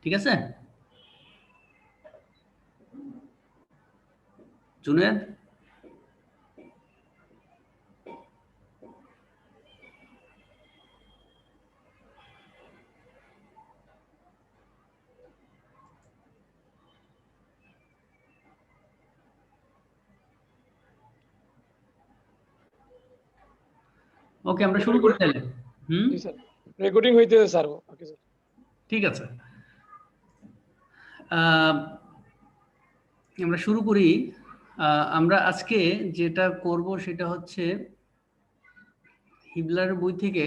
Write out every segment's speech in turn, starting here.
ঠিক আছে জুনেদ? ওকে, আমরা শুরু করি তাহলে। জি স্যার, রেকর্ডিং হইতেছে স্যার। ওকে স্যার, ঠিক আছে, আমরা শুরু করি। আমরা আজকে যেটা করব সেটা হচ্ছে হিবলার বই থেকে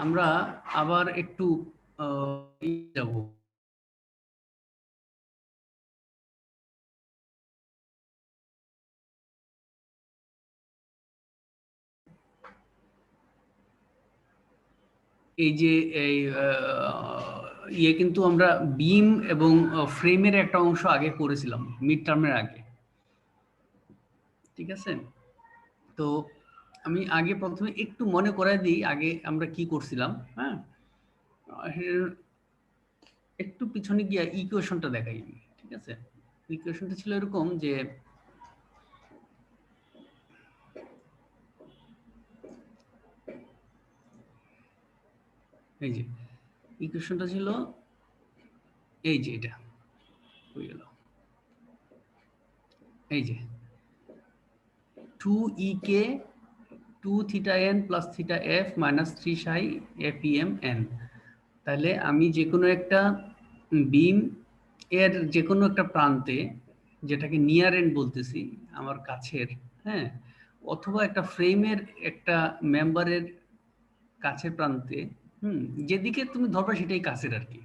আমরা আবার একটু যাব। এই যে এই ইয়ে কিন্তু আমরা বিম এবং ফ্রেমের একটা অংশ আগে করেছিলাম মিড টার্মের আগে, ঠিক আছে? তো আমি আগে প্রথমে একটু মনে করাই দিই আগে আমরা কি করছিলাম। হ্যাঁ, একটু পিছনে গিয়ে ইকুয়েশনটা দেখাই আমি, ঠিক আছে? ইকুয়েশনটা ছিল এরকম যে এই যে ইকুয়েশনটা ছিল এই যে এটা হয়ে গেল, এই যে 2ek 2 theta n plus theta f minus 3 সাই f e m n। তাহলে আমি যে কোনো একটা বিম এর যে কোনো একটা প্রান্তে, যেটাকে নিয়ার এন্ড বলতেছি আমার কাছের, হ্যাঁ, অথবা একটা ফ্রেমের একটা মেম্বারের কাছের প্রান্তে, যেদিকে তুমি ধরবা সেটাই কাছের আর কি।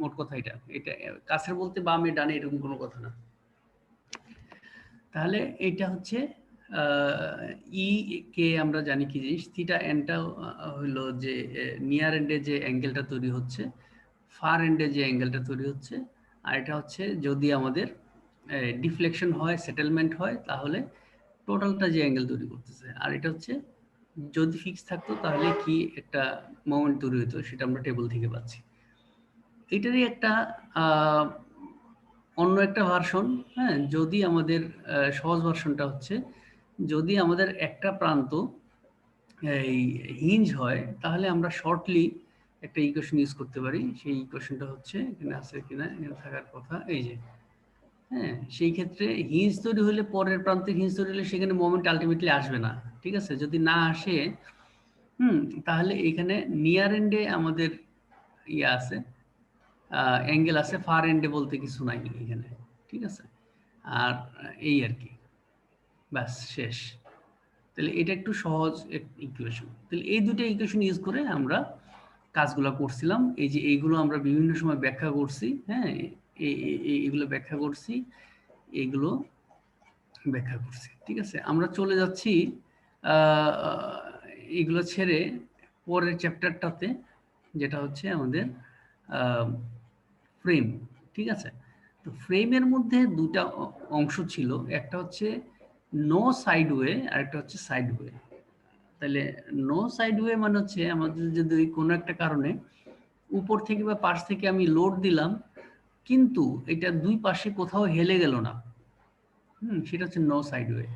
মোট কথা এটা এটা কাছের বলতে বামে ডানে এরকম কোনো কথা না। তাহলে এটা হচ্ছে ই কে আমরা জানি কি জিনিস, থিটা এনটা হলো যে নিয়ার এন্ডে যে অ্যাঙ্গেলটা তৈরি হচ্ছে, ফার এন্ডে যে অ্যাঙ্গেলটা তৈরি হচ্ছে, আর এটা হচ্ছে যদি আমাদের ডিফ্লেকশন হয়, সেটেলমেন্ট হয়, তাহলে টোটালটা যে অ্যাঙ্গেল তৈরি করতেছে। আর এটা হচ্ছে যদি ফিক্স থাকতো তাহলে কি একটা মোমেন্ট তৈরি হতো, সেটা আমরা টেবিল থেকে পাচ্ছি। এটারই একটা অন্য একটা ভার্সন। হ্যাঁ, যদি আমাদের সহজ ভার্সনটা হচ্ছে যদি আমাদের একটা প্রান্ত এই হিঞ্জ হয়, তাহলে আমরা শর্টলি একটা ইকুয়েশন ইউজ করতে পারি। সেই ইকুয়েশনটা হচ্ছে এখানে আছে কিনা, এখানে থাকার কথা, এই যে। হ্যাঁ, সেই ক্ষেত্রে হিঞ্জ তৈরি হলে, পরের প্রান্তে হিঞ্জ তৈরি হলে সেখানে মোমেন্ট আলটিমেটলি আসবে না, ঠিক আছে? যদি না আসে, তাহলে এখানে নিয়ার এন্ডে আমাদের ইয়ে আছে, অ্যাঙ্গেল আছে, ফার এন্ডে বলতে কিছু নাই এখানে, ঠিক আছে? আর এই আর কি, ব্যাস শেষ। তাহলে এটা একটু সহজ ইকুয়েশন। তাহলে এই দুটো ইকুয়েশন ইউজ করে আমরা কাজগুলো করছিলাম। এই যে এইগুলো আমরা বিভিন্ন সময় ব্যাখ্যা করছি, হ্যাঁ, এইগুলো ব্যাখ্যা করছি, এইগুলো ব্যাখ্যা করছি, ঠিক আছে? আমরা চলে যাচ্ছি এগুলো ছেড়ে পরের চ্যাপ্টারটাতে, যেটা হচ্ছে আমাদের ফ্রেম, ঠিক আছে? তো ফ্রেমের মধ্যে দুটা অংশ ছিল, একটা হচ্ছে নো সাইড ওয়ে আর একটা হচ্ছে সাইড ওয়ে। তাহলে নো সাইড ওয়ে মানে হচ্ছে আমাদের যদি কোনো একটা কারণে উপর থেকে বা পাশ থেকে আমি লোড দিলাম, কিন্তু এটা দুই পাশে কোথাও হেলে গেল না, সেটা হচ্ছে নো সাইড ওয়ে।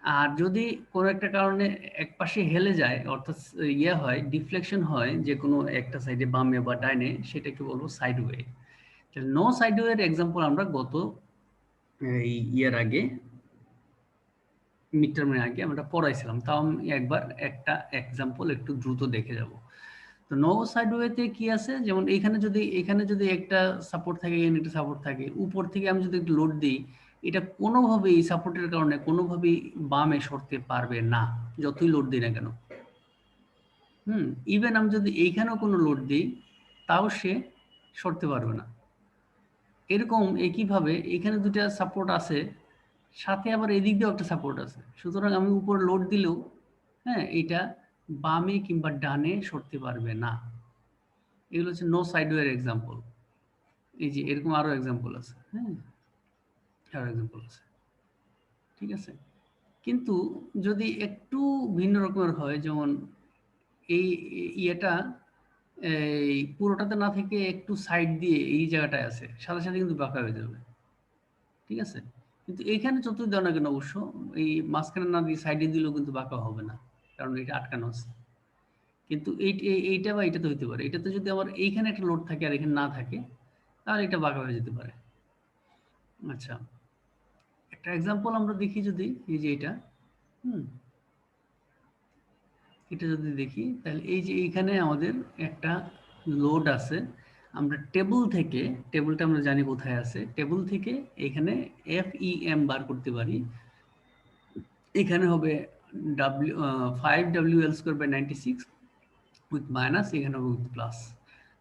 আর যদি কোনো একটা কারণে এক পাশে হেলে যায়, অর্থাৎ ইয়ে হয়, ডিফ্লেকশন হয় যে কোনো একটা সাইডে, বামে বা ডাইনে, সেটাকে বলবো side way. No side way এর এক্সাম্পল আমরা গত এই ইয়ার আগে, মিড টার্মের আগে আমরা পড়াইছিলাম, তাও আমি একবার একটা এক্সাম্পল একটু দ্রুত দেখে যাব। তো নো সাইড ওয়েতে কি আছে, যেমন এখানে যদি একটা সাপোর্ট থাকে, এখানে একটা সাপোর্ট থাকে, উপর থেকে আমি যদি একটু লোড দিই, এটা কোনোভাবেই সাপোর্টের কারণে কোনোভাবেই বামে সরতে পারবে না, যতই লোড দিই না কেন। ইভেন আমি যদি এইখানেও কোনো লোড দিই, তাও সে সরতে পারবে না। এরকম একইভাবে এখানে দুটা সাপোর্ট আছে, সাথে আবার এদিক দিয়েও একটা সাপোর্ট আছে, সুতরাং আমি উপরে লোড দিলেও, হ্যাঁ, এটা বামে কিংবা ডানে সরতে পারবে না। এগুলো হচ্ছে নো সাইড ওয়ের এক্সাম্পল। এই যে এরকম আরো এক্সাম্পল আছে, হ্যাঁ, আরো এক্সাম্পল আছে, ঠিক আছে? কিন্তু যদি একটু ভিন্ন রকমের হয়, যেমন এই ইয়েটা এই পুরোটাতে না থেকে একটু সাইড দিয়ে এই জায়গাটায় আছে, সাথে সাথে কিন্তু বাঁকা হয়ে যাবে। ঠিক আছে, কিন্তু এইখানে যতই দাও না কেন অবশ্য এই মাঝখানে না দিয়ে সাইডে দিলেও কিন্তু বাঁকা হবে না, কারণ এটা আটকানো আছে। কিন্তু এইটা বা এটা তো হইতে পারে, এটাতে যদি আমার এইখানে একটা লোড থাকে আর এখানে না থাকে, তাহলে এটা বাঁকা হয়ে যেতে পারে। আচ্ছা, একটা এক্সাম্পল আমরা দেখি যদি, এই যে এটা, এটা যদি দেখি তাহলে এই যে এইখানে আমাদের একটা লোড আছে, আমরা টেবিল থেকে, টেবিলটা আমরা জানি কোথায় আছে, টেবিল থেকে এখানে FEM বার করতে পারি। এখানে হবে W 5WL²/96 উইথ মাইনাস, এখানে হবে উইথ প্লাস।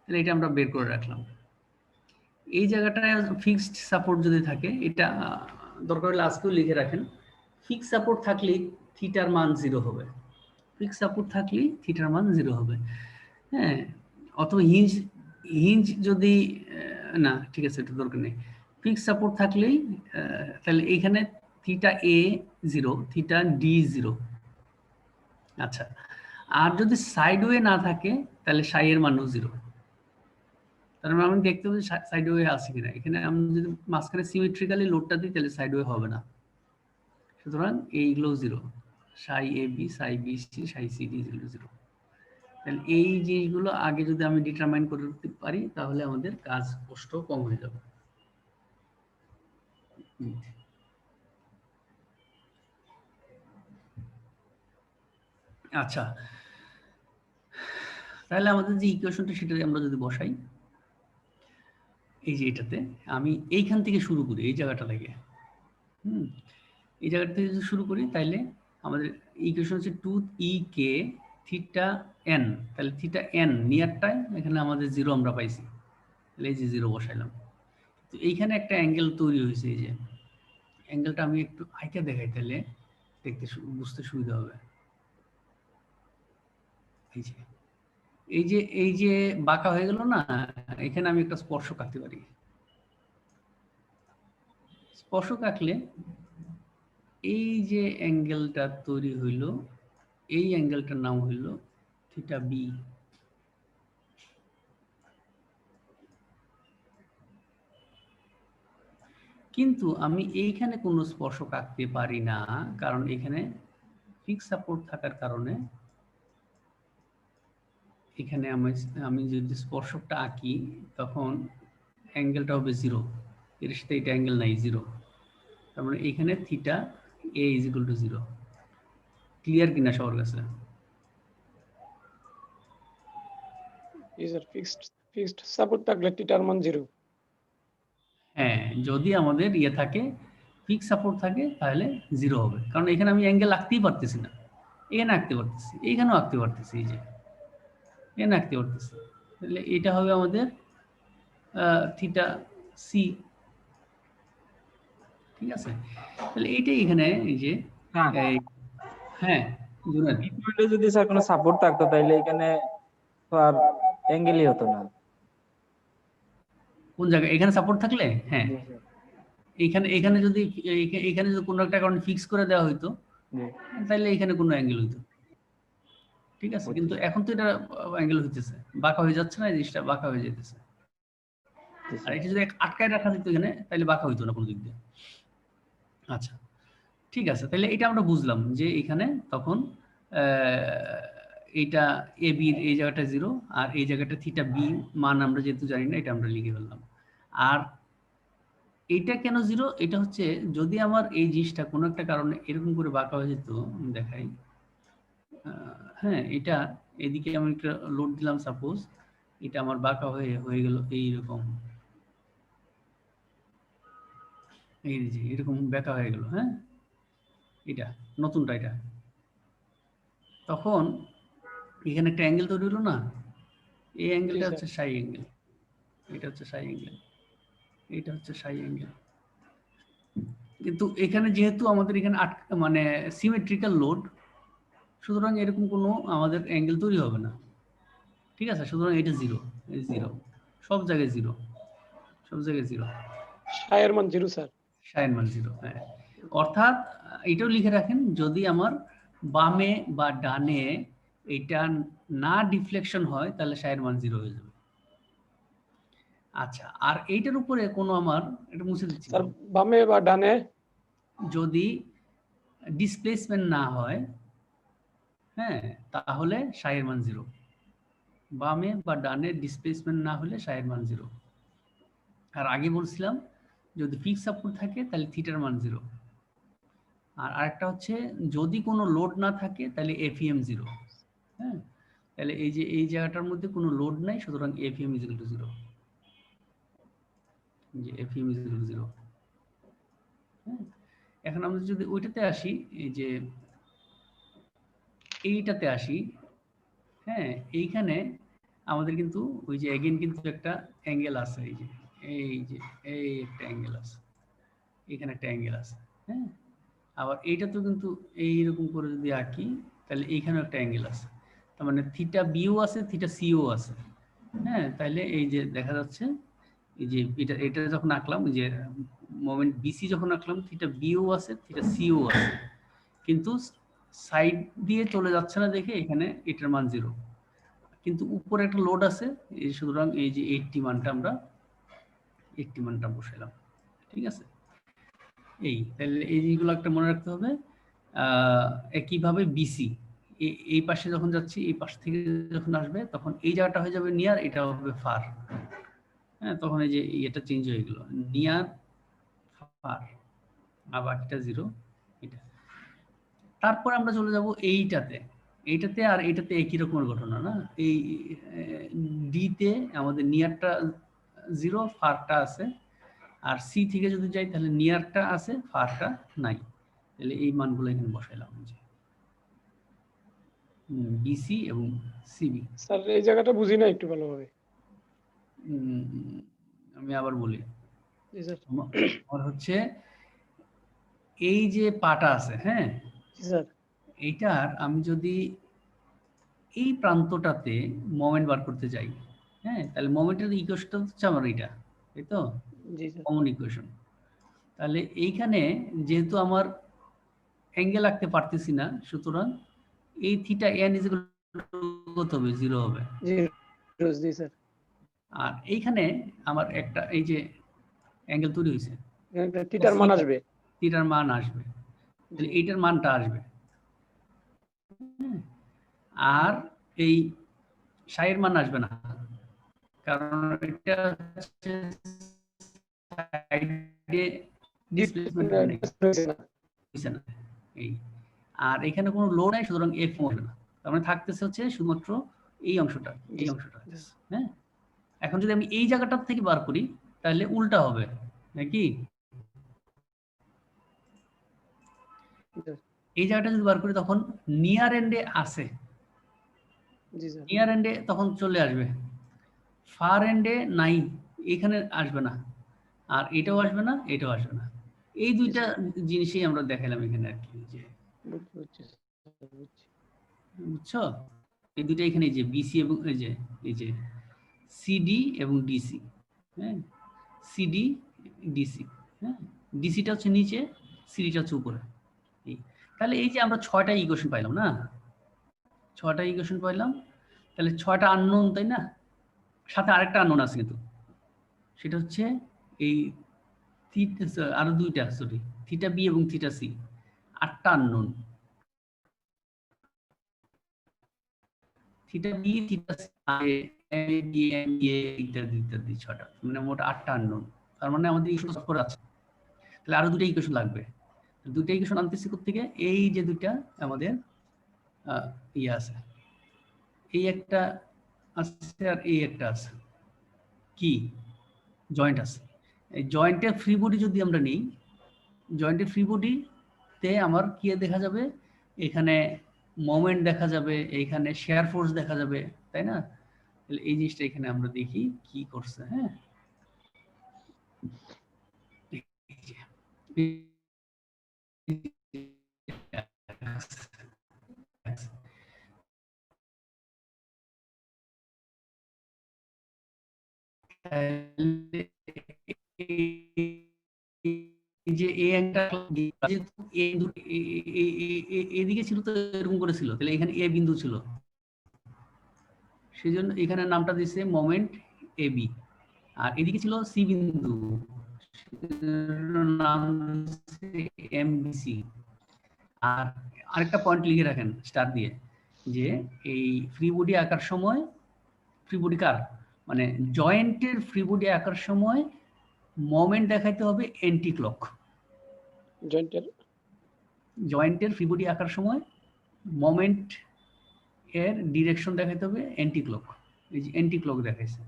তাহলে এটা আমরা বের করে রাখলাম। এই জায়গাটায় ফিক্সড সাপোর্ট যদি থাকে, এটা দরকার হলে আজকেও লিখে রাখেন, ফিক্সড সাপোর্ট থাকলে থিটার মান 0 হবে। ফিক্সড সাপোর্ট থাকলে থিটার মান 0 হবে। হ্যাঁ, অথবা হিঞ্জ যদি না, ঠিক আছে, এটা দরকার নেই। ফিক্সড সাপোর্ট থাকলেই তাহলে এইখানে থিটা A 0, থিটা D 0। আচ্ছা, আর যদি সাইডওয়ে না থাকে তাহলে সাই এর মানও 0। তার মানে আমি দেখতে হবে সাইডওয়ে আছে কিনা। এখানে আমি যদি মাঝখানে সিমেট্রিক্যালি লোডটা দিই তাহলে সাইডওয়ে হবে না, সুতরাং এইগুলো 0, সাই AB, সাই BC, সাই CD 0। তাহলে এই জিনিসগুলো আগে যদি আমি ডিটারমাইন করতে পারি তাহলে আমাদের কাজ কষ্ট কম হয়ে যাবে। আচ্ছা, তাহলে আমাদের যে ইকুয়েশনটা সেটা আমরা যদি বসাই, এই যে এটাতে আমি এইখান থেকে শুরু করি, এই জায়গাটা থেকে, এই জায়গাটা থেকে যদি শুরু করি তাহলে আমাদের ইকুয়েশন হচ্ছে 2ek থিটা n। তাহলে থিটা n নিয়ারটাই এখানে আমাদের 0 আমরা পাইছি, তাহলে এই যে 0 বসাইলাম। তো এইখানে একটা অ্যাঙ্গেল তৈরি হয়েছে, এই যে অ্যাঙ্গেলটা আমি একটু আইকা দেখাই তাহলে দেখতে বুঝতে সুবিধা হবে। এই যে বাঁকা হয়ে গেল না, এখানে আমি একটা স্পর্শক আঁকতে পারি। স্পর্শক আঁকলে এই যে অ্যাঙ্গেলটা তৈরি হইল, এই অ্যাঙ্গেলটার নাম হইল থিটা বি। কিন্তু আমি এইখানে কোনো স্পর্শক আঁকতে পারি না, কারণ এখানে ফিক্স সাপোর্ট থাকার কারণে এখানে আমি যদি স্পর্শকটা আঁকি তখন অ্যাঙ্গেলটা হবে 0, এর সাথে এটা অ্যাঙ্গেল নাই, 0। তার মানে এখানে থিটা A = 0। ক্লিয়ার কিনা সবার কাছে? ফিক্সড সাপোর্ট থাকলে থিটার মান 0। হ্যাঁ, যদি আমাদের ইয়ে থাকে, ফিক্স সাপোর্ট থাকে তাহলে 0 হবে, কারণ এখানে আমি অ্যাঙ্গেল আঁকতেই পারতেছি না। এখানে আঁকতে পারতেছি, এইখানেও আঁকতে পারতেছি, এই যে এখানে আঁকতে পারতেছি। তাহলে এটা হবে আমাদের থিটা সি। ঠিক আছে, তাহলে এইটাই এখানে এই যে হ্যাঁ জুনাদ, এই পয়েন্টে যদি স্যার কোনো সাপোর্ট থাকতো তাহলে এখানে তো আর অ্যাঙ্গেলই হতো না। কোন জায়গায় এখানে সাপোর্ট থাকলে? হ্যাঁ, জি স্যার। এখানে যদি কোনো একটা কারণে ফিক্স করে দেওয়া হইতো জি। তাহলে এখানে কোনো অ্যাঙ্গেল হইতো। ঠিক আছে, কিন্তু এখন তো এটা অ্যাঙ্গেল হইতেছে, বাঁকা হয়ে যাচ্ছে না, এই জিনিসটা বাঁকা হয়ে যেতেছে। আর এটা যদি আটকায় রাখা যেত এখানে তাহলে বাঁকা হইতো না কোনো দিক দিয়ে। আচ্ছা, ঠিক আছে, তাহলে এটা আমরা বুঝলাম যে এখানে তখন এইটা এ বির এই জায়গাটা 0 আর এই জায়গাটা থিটা বি মান আমরা যেহেতু জানি না, এটা আমরা লিখে ফেললাম। আর এইটা কেন 0? এটা হচ্ছে যদি আমার এই জিনিসটা কোনো একটা কারণে এরকম করে বাঁকা হয়ে যেত, দেখাই। হ্যাঁ, এটা এদিকে আমি একটা লোড দিলাম, সাপোজ এটা আমার বাঁকা হয়ে গেল এইরকম, এই যে এরকম বাঁকা হয়ে গেল। হ্যাঁ, এটা নতুনটা, এটা তখন এখানে একটা অ্যাঙ্গেল তৈরি হলো না, এই অ্যাঙ্গেলটা হচ্ছে সাই অ্যাঙ্গেল, এটা হচ্ছে সাই অ্যাঙ্গেল, এটা হচ্ছে সাই অ্যাঙ্গেল। কিন্তু এখানে যেহেতু আমাদের এখানে মানে সিমেট্রিক্যাল লোড, সুতরাং এরকম কোনো আমাদের অ্যাঙ্গেল তৈরি হবে না। ঠিক আছে, সুতরাং এটা 0, এই 0 সব জায়গায় 0, সব জায়গায় 0। সাইয়ের মান 0 স্যার, সাইয়ের মান 0। হ্যাঁ, অর্থাৎ এটাও লিখে রাখেন, যদি আমার বামে বা ডানে এটা না ডিফ্লেকশন হয় তাহলে সাইয়ের মান 0 হয়ে যাবে। আচ্ছা, আর এইটার উপরে কোনো আমার এটা মুছে দিচ্ছি। স্যার বামে বা ডানে যদি ডিসপ্লেসমেন্ট না হয়, হ্যাঁ, তাহলে সাইয়ের মান 0। বামে বা ডানে ডিসপ্লেসমেন্ট না হলে সাইয়ের মান 0। আর আগে বলছিলাম যদি ফিক্স সাপোর্ট থাকে তাহলে থিটার মান 0। আর আরেকটা হচ্ছে যদি কোনো লোড না থাকে তাহলে এফইএম 0। হ্যাঁ, তাহলে এই যে এই জায়গাটার মধ্যে কোনো লোড নাই, সুতরাং এফইএম ইজ ইকুয়াল টু 0। যে এফইএম ইজ ইকুয়াল টু 0। হ্যাঁ, এখন আমরা যদি ওইটাতে আসি, এই যে এইটাতে আসি, হ্যাঁ, এইখানে আমাদের কিন্তু ওই যে এগেইন কিন্তু একটা অ্যাঙ্গেল আছে, এই যে এই একটা অ্যাঙ্গেল আছে, এখানে একটা অ্যাঙ্গেল আছে। হ্যাঁ, আবার এইটা তো কিন্তু এইরকম করে যদি আঁকি তাহলে এইখানেও একটা অ্যাঙ্গেল আছে, তার মানে থিটা বিও আছে, থিটা সিও আছে। হ্যাঁ, তাহলে এই যে দেখা যাচ্ছে এই যে এটা যখন আঁকলাম, এই যে মোমেন্ট বিসি যখন আঁকলাম, থিটা বিও আছে, থিটা সিও আছে, কিন্তু সাইড দিয়ে চলে যাচ্ছে না দেখে এখানে এটার মান 0, কিন্তু উপরে একটা লোড আছে, এই সুতরাং এই যে 80 মানটা বসাইলাম। ঠিক আছে, এই তাহলে এই জিনিসগুলো একটা মনে রাখতে হবে। একইভাবে বিসি এই পাশে যখন যাচ্ছি, এই পাশ থেকে যখন আসবে তখন এই জায়গাটা হয়ে যাবে নিয়ার, এটা হবে ফার। হ্যাঁ, তখন এই যে এটা চেঞ্জ হয়ে গেল, নিয়ার ফার, আর বাকিটা 0 এটা। তারপর আমরা চলে যাব এইটাতে আর এটাতে একই রকমের ঘটনা না। এই ডিতে আমাদের নিয়ারটা 0, ফারটা আছে, আর সি থেকে যদি যাই তাহলে নিয়ারটা আছে, ফারটা নাই। তাহলে এই মানগুলো এখানে বসাইলাম, যে বিসি এবং সিবি। স্যার এই জায়গাটা বুঝি না একটু ভালোভাবে। আমি আবার বলি, জি স্যার। আমার হচ্ছে এই যে পাটা আছে, হ্যাঁ, জি স্যার। এইটার আমি যদি এই প্রান্তটাতে মোমেন্ট বার করতে চাই, হ্যাঁ, তাহলে মোমেন্টের ইকুয়েশনটা হচ্ছে আমার এটা, তাই তো, জি স্যার। Common equation. তাহলে এইখানে যেহেতু আমার অ্যাঙ্গেল আঁকতে পারতেছি না, সুতরাং এই থিটা এন ইজ কত হবে, 0 হবে। জি স্যার। আর এইখানে আমার একটা এই যে অ্যাঙ্গেল তৈরি হয়েছে, থিটার মান আসবে। থিটার মান আসবে, তাহলে এইটার মানটা আসবে। আর এই সাইয়ের মান আসবে না, কারণ এটা হচ্ছে সাইডে ডিসপ্লেসমেন্ট হইছে না। এই আর এখানে কোনো লো নাই, সুতরাং এফ হবে না, তার মানে থাকতেছে হচ্ছে শুধুমাত্র এই অংশটা, এই অংশটা। হ্যাঁ, এখন যদি আমি এই জায়গাটার থেকে বার করি তাহলে উল্টা হবে নাকি, এই জায়গাটা যদি বার করি তখন নিয়ার এন্ডে আছে, নিয়ার এন্ডে তখন চলে আসবে, ফার এন্ডে নাই, এখানে আসবে না, আর এটাও আসবে না, এটাও আসবে না। এই দুইটা জিনিসই আমরা দেখাইলাম এখানে আর কি, যে বুঝছো, এই দুইটা এখানে যে বিসি এবং এই যে সিডি এবং ডিসি। হ্যাঁ, সিডি ডিসি, হ্যাঁ, ডিসিটা হচ্ছে নিচে, সিডিটা হচ্ছে উপরে। তাহলে এই যে আমরা 6টা ইকুয়েশন পাইলাম না, 6টা ইকুয়েশন পাইলাম, তাহলে 6টা আননোন, তাই না, সাথে আরেকটা আননোন আছে কিন্তু, সেটা হচ্ছে এই আরো দুইটা, সরি, থিটা বি এবং থিটা সি, 8টা unknown, theta B, theta C, ইত্যাদি ইত্যাদি, 6টা, মানে মোট 8টা আননোন। তার মানে আমাদের ইকুয়েশন ফোর আছে, তাহলে আরো দুটো ইকুয়েশন লাগবে। দুটো ইকুয়েশন আনতেছি থেকে, এই যে দুইটা আমাদের ইয়ে আছে, এই একটা আছে আর এই একটা আছে, কি জয়েন্ট আছে। এই জয়েন্টের ফ্রি বডি যদি আমরা নিই, জয়েন্টের ফ্রি বডিতে আমার কি দেখা যাবে, এখানে মোমেন্ট দেখা যাবে, এইখানে শেয়ার ফোর্স দেখা যাবে, তাই না। তাহলে এই জিনিসটা এখানে আমরা দেখি কি করছে। হ্যাঁ, যে এদিকে ছিল তো এরকম করে ছিল, তাহলে এখানে এ বিন্দু ছিল, সেই জন্য এখানে নামটা দিছে মোমেন্ট এ বি, আর এদিকে ছিল সি বিন্দু, নাম দিছে এমবিসি। আর আরেকটা পয়েন্ট লিখে রাখেন স্টার দিয়ে, যে এই ফ্রি বডি আঁকার সময়, ফ্রি বডি কার মানে জয়েন্টের ফ্রি বডি আঁকার সময় মোমেন্ট দেখাইতে হবে অ্যান্টি ক্লক। জয়েন্টের ফ্রি বডি আঁকার সময় মোমেন্ট এর ডিরেকশন দেখাইতে হবে অ্যান্টি ক্লক। এই যে অ্যান্টি ক্লক দেখাইছে।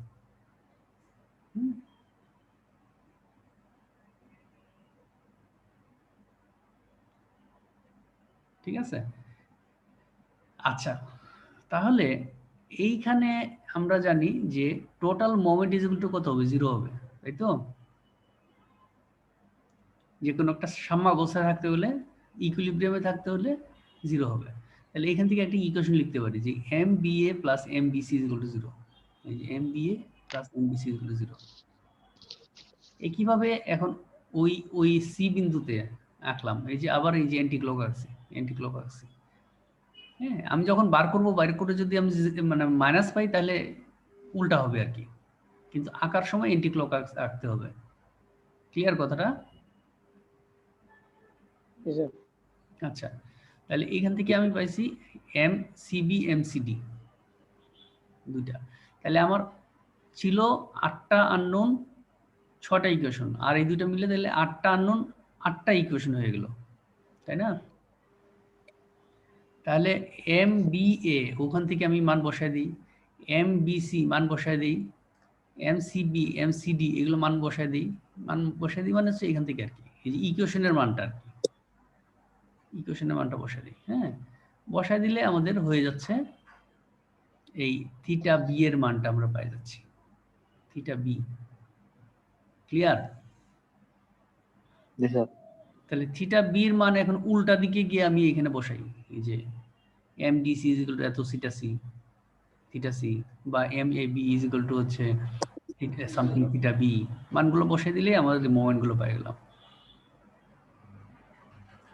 ঠিক আছে, আচ্ছা তাহলে এইখানে আমরা জানি যে total moment is equal two কত হবে, 0 হবে, তাই তো? যে কোনো একটা সাম্যাবস্থায় থাকতে হলে, ইকুইলিব্রিয়ামে থাকতে হলে 0 হবে। তাহলে এখান থেকে একটা ইকুয়েশন লিখতে পারি যে M B A plus M B C is equal to 0। এই যে M B A plus M B C is equal to 0। একইভাবে এখন ওই সি বিন্দুতে আঁকলাম, এই যে আবার এই যে অ্যান্টি ক্লক আঁকছি, অ্যান্টি ক্লক আঁকছি। হ্যাঁ, আমি যখন বার করবো, বাইর করে যদি আমি মানে মাইনাস পাই তাহলে উল্টা হবে আর কি, কিন্তু আঁকার সময় অ্যান্টি ক্লক আঁকতে হবে। ক্লিয়ার কথাটা? আচ্ছা, তাহলে এখান থেকে আমি পাইছি এম সিবি এম সিডি দুইটা। তাহলে আমার ছিল 8টা আননোন, 6টা ইকুয়েশন, আর এই দুইটা মিলে তাহলে 8টা আননোন 8টা ইকুয়েশন হয়ে গেল, তাই না? তাহলে এম বি এ ওখান থেকে আমি মান বসায় দিই, এম বি সি মান বসায় দিই, M C B M C D এগুলো মান বসায় দিই। মান বসায় দিই মানে হচ্ছে এখান থেকে আর কি, এই যে ইকুয়েশনের মানটা আর কি, ইকুয়েশনের মানটা বসায় দিই। হ্যাঁ, বসায় দিলে আমাদের হয়ে যাচ্ছে এই থিটা বি এর মানটা আমরা পাই যাচ্ছি, থিটা বি। ক্লিয়ার? জি স্যার। তাহলে থিটা বি এর মান এখন উল্টা দিকে গিয়ে আমি এখানে বসাই, এই যে M D C is equal to এত থিটা সি, বা M A B is equal to হচ্ছে সামথিং থিটা বি, মানগুলো বসাই দিলে আমাদের মোমেন্টগুলো পাই গেলাম।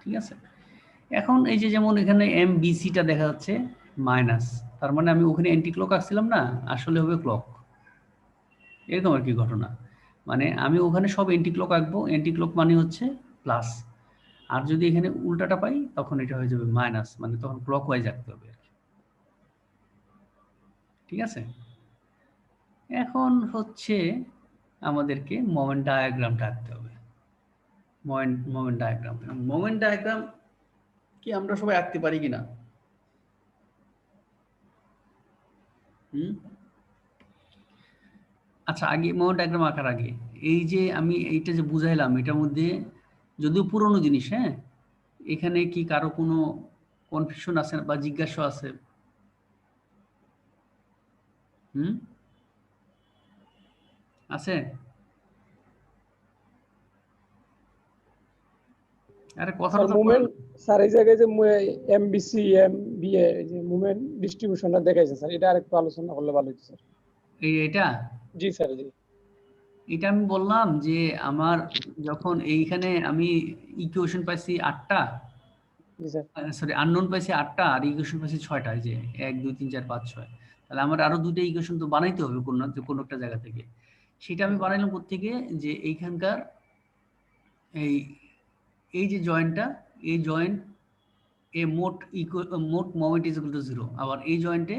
ঠিক আছে, এখন এই যে যেমন এখানে এম বি সিটা দেখা যাচ্ছে মাইনাস, তার মানে আমি ওখানে অ্যান্টি ক্লক আসছিলাম না, আসলে হবে ক্লক, এরকম আর কি ঘটনা। মানে আমি ওখানে সব অ্যান্টি ক্লক আঁকবো, অ্যান্টি ক্লক মানে হচ্ছে প্লাস, আর যদি এখানে উল্টাটা পাই তখন এটা হয়ে যাবে মাইনাস, মানে তখন ক্লক ওয়াইজ আঁকতে হবে আর কি। ঠিক আছে, এখন হচ্ছে আমাদেরকে মোমেন্ট ডায়াগ্রামটা আঁকতে হবে। মোমেন্ট ডায়াগ্রাম কি আমরা সবাই আঁকতে পারি কিনা? আচ্ছা, আগে মোমেন্ট ডায়াগ্রাম আঁকার আগে এই যে আমি এইটা যে বুঝাইলাম, এটার মধ্যে যদিও পুরনো জিনিস, হ্যাঁ, এখানে কি কারো কোনো কনফিউশন আছে বা জিজ্ঞাসা আছে? আছে? আরে কথাটা তো মুভমেন্ট স্যার, এই জায়গায় যে এমবিসি এমবিএ যে মুভমেন্ট ডিস্ট্রিবিউশনটা দেখাইছে স্যার, এটা আরেকটু আলোচনা করলে ভালো হতো স্যার। এটা জি স্যার, জি। এটা আমি বললাম যে আমার যখন এইখানে আমি ইকুয়েশন পাইছি 8টা, জি স্যার। সরি আননোন পাইছি 8টা, আর ইকুয়েশন পাইছি 6টা, এই যে 1 2 3 4 5 6, তাহলে আমার আরো দুটো ইকুয়েশন তো বানাইতে হবে কোনো একটা জায়গা থেকে। সেটা আমি বানাইলাম কোত্থেকে, যে এইখানকার এই যে জয়েন্টটা, এই জয়েন্ট এ মোট মোমেন্ট ইজ ইকুয়াল টু 0, আবার এই জয়েন্টে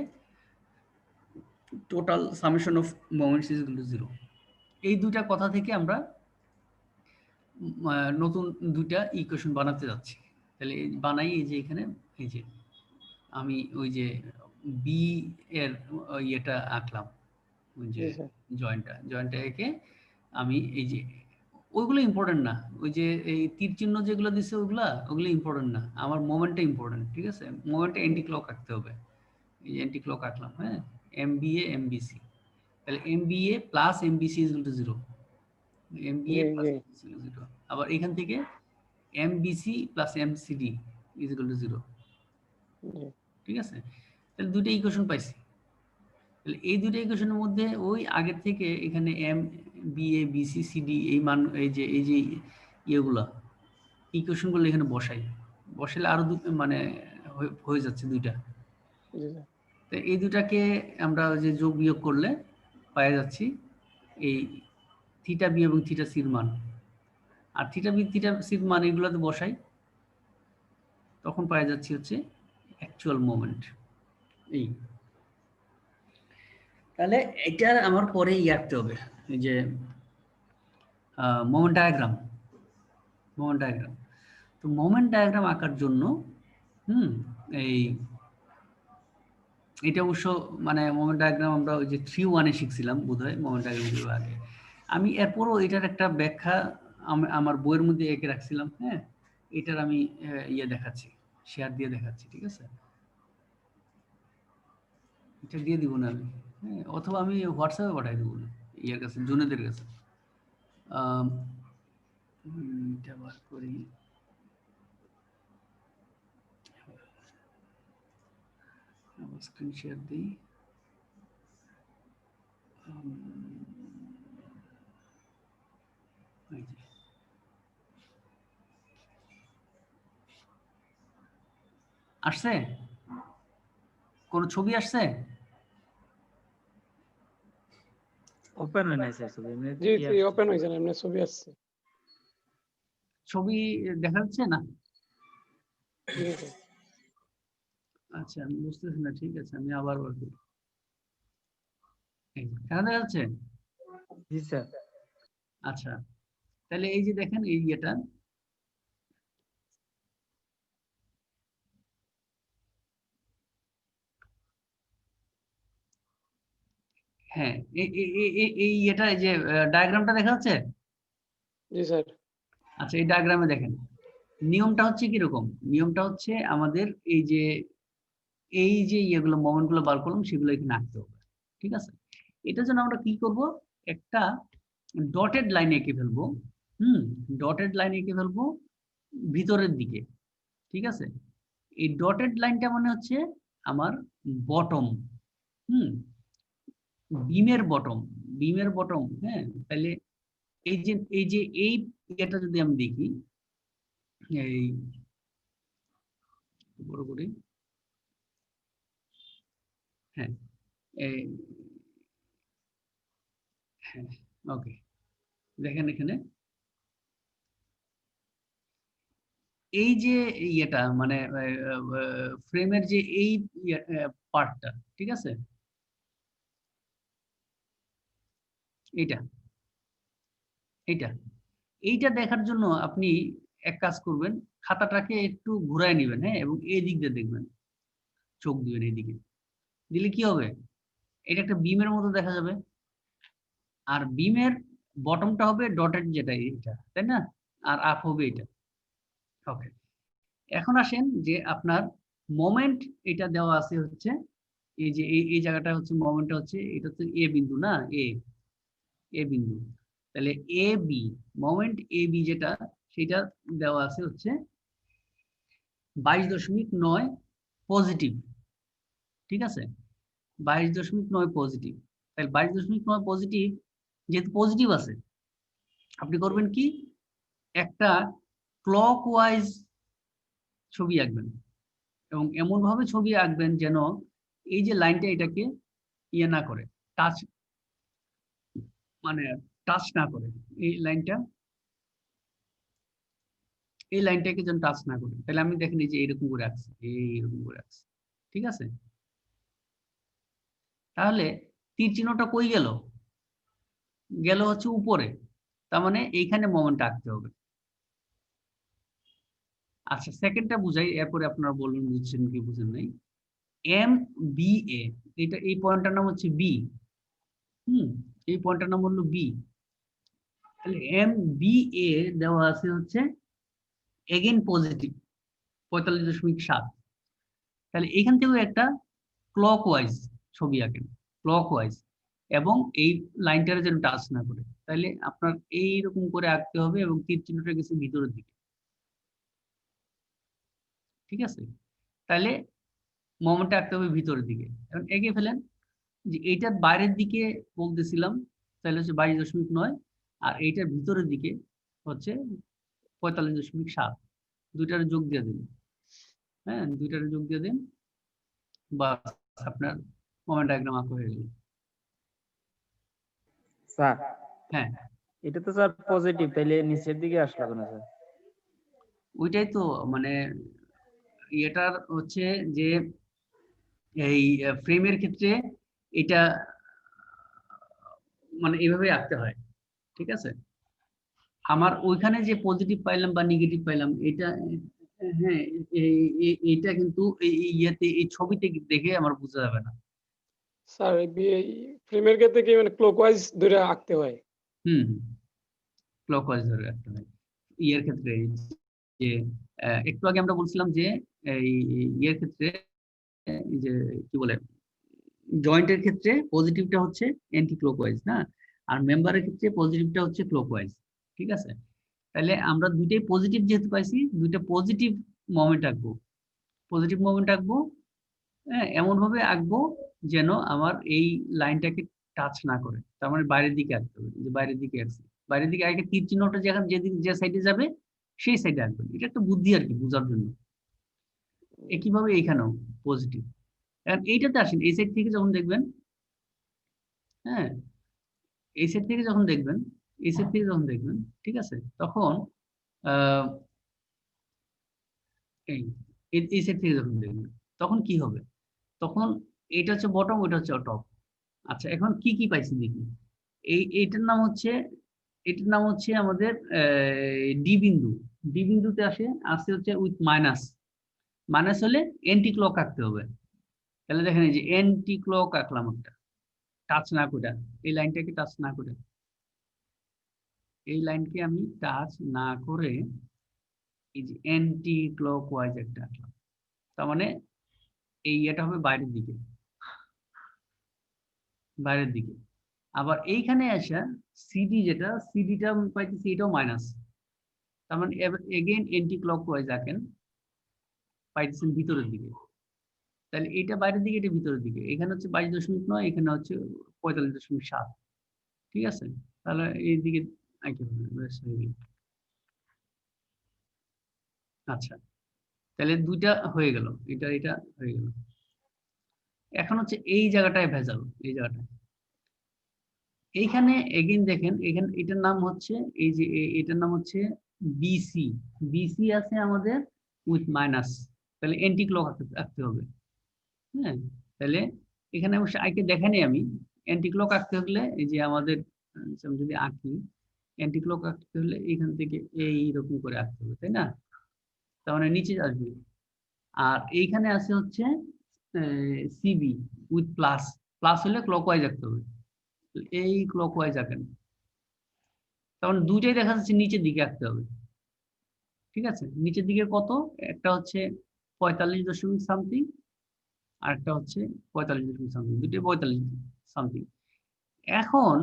total summation of moments is equal to 0। এই দুইটা কথা থেকে আমরা নতুন দুইটা ইকুয়েশন বানাতে যাচ্ছি। তাহলে বানাই, এই যে এখানে এই যে আমি ওই যে বি এর ইয়েটা আঁকলাম, ওই যে জয়েন্টটা এঁকে আমি এই যে ওইগুলো ইম্পর্টেন্ট না, ওই যে এই তীর চিহ্ন যেগুলো দিচ্ছে ওগুলো ইম্পর্টেন্ট না, আমার মোমেন্টটা ইম্পর্টেন্ট। ঠিক আছে, মোমেন্টে অ্যান্টি ক্লক আঁকতে হবে, এই যে অ্যান্টি ক্লক আঁকলাম। হ্যাঁ, এমবিএ এমবিসি, তাহলে MBA plus MBC is equal to 0, MBA plus MBC is equal to 0, আবার এখান থেকে MBC plus MCD is equal to 0। ঠিক আছে, তাহলে দুটো ইকুয়েশন পাইছি। তাহলে এই দুটো ইকুয়েশনের মধ্যে ওই আগের থেকে এখানে M B A B C C D এই মান, এই যে ইয়েগুলা ইকুয়েশনগুলো এখানে বসাইলে আরো মানে হয়ে যাচ্ছে দুইটা। তো এই দুটাকে আমরা যে যোগ বিয়োগ করলে পাওয়া যাচ্ছি এই থিটা বি এবং থিটা সির মান। আর থিটা বি থিটা সির মান এগুলোতে বসাই, তখন পাওয়া যাচ্ছে হচ্ছে অ্যাকচুয়াল মোমেন্ট। এই তাহলে এটা আমার পরে আঁকতে হবে, এই যে মোমেন্ট ডায়াগ্রাম। মোমেন্ট ডায়াগ্রাম, তো মোমেন্ট ডায়াগ্রাম আঁকার জন্য এই এটা অবশ্য মানে মোমেন্ট ডায়াগ্রাম আমরা ওই যে 3-1 শিখছিলাম বোধহয় মোমেন্ট ডায়াগ্রাম আগে। আমি এরপরও এটার একটা ব্যাখ্যা আমার বইয়ের মধ্যে এঁকে রাখছিলাম। হ্যাঁ, এটার আমি ইয়ে দেখাচ্ছি, শেয়ার দিয়ে দেখাচ্ছি, ঠিক আছে? এটা দিয়ে দিব না আমি, হ্যাঁ, অথবা আমি হোয়াটসঅ্যাপে পাঠাই দেবো না ইয়ের কাছে, জুনেদের কাছে। এটা বার করি, স্ক্রিন শেয়ার দিই। আসছে কোন ছবি আসছে? ওপেন হয় নাই স্যার ছবি, এমনি জি জি ওপেন হয়েছে না, এমনি ছবি আসছে। ছবি দেখা যাচ্ছে না? জি স্যার। আচ্ছা, আমি বুঝতেছি না, ঠিক আছে আমি আবার বার করি। দেখা যাচ্ছে? জি স্যার। আচ্ছা, তাহলে এই যে দেখেন এই ইয়েটা, হ্যাঁ এই ইয়েটা, এই যে ডায়াগ্রামটা দেখা যাচ্ছে? জি স্যার। আচ্ছা, এই ডায়াগ্রামে দেখেন নিয়মটা হচ্ছে কিরকম। নিয়মটা হচ্ছে আমাদের এই যে ইয়েগুলো মোমেন্ট গুলো বার করলাম সেগুলো এখানে আঁকতে হবে, ঠিক আছে? এটার জন্য আমরা কি করব, একটা ডটেড লাইন এঁকে ফেলবো। ডটেড লাইন এঁকে ফেলবো ভিতরের দিকে, ঠিক আছে? এই ডটেড লাইনটা মানে হচ্ছে আমার বটম, বিমের বটম, বিমের বটম। হ্যাঁ, তাহলে এই যে এই ইয়েটা যদি আমি দেখি, এই বড় করে, হ্যাঁ হ্যাঁ, ওকে, দেখেন এখানে এই যে ইয়েটা মানে ফ্রেমের যে এই পার্টটা, ঠিক আছে? এইটা এইটা এইটা দেখার জন্য আপনি এক কাজ করবেন, খাতাটাকে একটু ঘুরায় নেবেন, হ্যাঁ, এবং এই দিক দিয়ে দেখবেন, চোখ দিবেন এইদিকে, দিলে কি হবে, এটা একটা বিমের মতো দেখা যাবে। আর বিমের বটমটা হবে ডটেড, যেটা এটা, তাই না? আর আপ হবে এটা। ওকে, এখন আসেন যে আপনার মোমেন্ট এটা দেওয়া আছে হচ্ছে এই যে এই জায়গাটা হচ্ছে মোমেন্টটা হচ্ছে, এটা হচ্ছে এ বিন্দু না, এ বিন্দু। তাহলে A B, moment A B যেটা, সেটা দেওয়া আছে হচ্ছে 22.9 পজিটিভ, ঠিক আছে? 22.9 পজিটিভ। তাহলে 22.9 পজিটিভ, যেহেতু পজিটিভ আছে, আপনি করবেন কি, একটা ক্লকওয়াইজ ছবি আঁকবেন, এবং এমন ভাবে ছবি আঁকবেন যেন এই যে লাইনটা এটাকে ইয়ে না করে, টাচ, মানে টাচ না করে, এই লাইনটা, এই লাইনটাকে যেন টাচ না করে। তাহলে আমি দেখেন এই যে এইরকম করে আঁকছি, এইরকম করে আঁকছি, ঠিক আছে? তাহলে তীর চিহ্নটা কই গেল, গেল হচ্ছে উপরে, তার মানে এইখানে মোমেন্ট আঁকতে হবে। আচ্ছা, সেকেন্ডটা বুঝাই, এরপরে আপনারা বলবেন বুঝছেন কি বুঝেন নাই। এম বি এ, এটা এই পয়েন্টটার নাম হচ্ছে বি। এই পয়েন্টটার নাম হলো বি। তাহলে এম বি এ দেওয়া আছে হচ্ছে এগেন পজিটিভ 45.7। তাহলে এখান থেকেও একটা ক্লকওয়াইজ ছবি আঁকেন, ক্লকওয়াইজ, এবং এই লাইনটারে যেন টাচ না করে। তাহলে আপনার এইরকম করে আঁকতে হবে, এবং তীর চিহ্নটা গেছে ভিতরের দিকে, ঠিক আছে? তাহলে মোমেন্টটা আঁকতে হবে ভিতরের দিকে। এখন এঁকে ফেলেন যে এইটার বাইরের দিকে বলতেছিলাম, তাহলে হচ্ছে 22.9, আর এইটার ভিতরের দিকে হচ্ছে 45.7। দুইটার যোগ দিয়ে দিন, হ্যাঁ, দুইটার যোগ দিয়ে দিন, বা আপনার মোমেন্ট ডায়াগ্রাম আঁকা হয়ে গেল। স্যার হ্যাঁ, এটা তো স্যার পজিটিভ, তাইলে নিচের দিকে আসলো কেন স্যার? ওইটাই তো মানে এটার হচ্ছে যে এই ফ্রেমের ক্ষেত্রে এটা মানে এইভাবে আঁকতে হয়, ঠিক আছে? আমার ওইখানে যে পজিটিভ পাইলাম বা নেগেটিভ পাইলাম এটা, হ্যাঁ, এটা কিন্তু ইয়েতে এই ছবিতে দেখে আমার বোঝা যাবে না। স্যার ফ্রেমের ক্ষেত্রে কি মানে ক্লকওয়াইজ ধরে আঁকতে হয়? হুম, ক্লকওয়াইজ ধরে রাখতে হয় ইয়ের ক্ষেত্রে। যে একটু আগে আমরা বলছিলাম যে এই ইয়ের ক্ষেত্রে এই যে কি বলে জয়েন্টের ক্ষেত্রে পজিটিভটা হচ্ছে অ্যান্টি ক্লকওয়াইজ না, আর মেম্বারের ক্ষেত্রে পজিটিভটা হচ্ছে ক্লকওয়াইজ, ঠিক আছে? তাহলে আমরা দুইটাই পজিটিভ যেহেতু পাইছি, দুইটা পজিটিভ মোমেন্ট আঁকবো, পজিটিভ মোমেন্ট আঁকবো। হ্যাঁ, এমন ভাবে আঁকবো যেন আমার এই লাইনটাকে টাচ না করে, তার মানে বাইরের দিকে আঁকতে হবে। যে বাইরের দিকে আঁকছি, বাইরের দিকে আগে তীর চিহ্নটা যেখানে যেদিকে যে সাইডে যাবে সেই সাইডে আঁকবেন। এটা একটা বুদ্ধি আর কি বোঝার জন্য। একইভাবে এইখানেও পজিটিভ। এখন এইটাতে আসেন, এই সাইড থেকে যখন দেখবেন, হ্যাঁ, এই সাইড থেকে যখন দেখবেন, এই সাইড থেকে যখন দেখবেন, ঠিক আছে, তখন আহ এই এই সাইড থেকে যখন দেখবেন তখন কি হবে? তখন এটা হচ্ছে বটম, ওইটা হচ্ছে টপ। আচ্ছা, এখন কি কি পাইছি দেখি। এইটার নাম হচ্ছে, এটার নাম হচ্ছে আমাদের ডি বিন্দু। ডি বিন্দুতে আসে হচ্ছে উইথ মাইনাস। মাইনাস হলে এন্টি ক্লক আঁকতে হবে। তাহলে দেখেন এই যে এন্টি ক্লক আঁকলাম একটা, টাচ না করে, এই লাইনটাকে টাচ না করে, এই লাইনকে আমি টাচ না করে এই যে অ্যান্টি ক্লক ওয়াইজ একটা আঁকলাম। তার মানে এই এটা হবে বাইরের দিকে, বাইরের দিকে। আবার এইখানে আসা সিডি, যেটা সিডিটা পাইতেছি এটাও মাইনাস। তার মানে এগেইন অ্যান্টি ক্লক ওয়াইজ আঁকেন, পাইতেছেন ভিতরের দিকে। তাহলে এটা বাইরের দিকে, এটা ভিতরের দিকে। এখানে হচ্ছে 22.9, এখানে হচ্ছে 45.7, ঠিক আছে? তাহলে এই দিকে আঁকে হবে, ব্যাস হয়ে গেল। আচ্ছা, তাহলে দুইটা হয়ে গেল, এটা এটা হয়ে গেল। এখন হচ্ছে এই জায়গাটায় ভেজাল, এই জায়গাটায়। এইখানে এগেইন দেখেন, এখানে এটার নাম হচ্ছে এই যে এটার নাম হচ্ছে বিসি। বিসি আছে আমাদের উইথ মাইনাস, তাহলে অ্যান্টি ক্লক আঁকতে হবে। হ্যাঁ, তাহলে এখানে অবশ্য আইকে দেখানি আমি। অ্যান্টি ক্লক আঁকতে হলে এই যে আমাদের আমি যদি আঁকি, অ্যান্টি ক্লক আঁকতে হলে এখান থেকে এইরকম করে আঁকতে হবে, তাই না? তার মানে নিচে আসবে। আর এইখানে আছে হচ্ছে সিবি উইথ প্লাস। প্লাস হলে ক্লকওয়াইজ আঁকতে হবে, এই ক্লকওয়াইজ আঁকেন। তখন দুইটাই দেখা যাচ্ছে নিচের দিকে আঁকতে হবে, ঠিক আছে? নিচের দিকে কত, একটা হচ্ছে 45 দশমিক সামথিং, আর একটা হচ্ছে 45 দশমিক সামথিং, দুটোই 45 সামথিং। এখন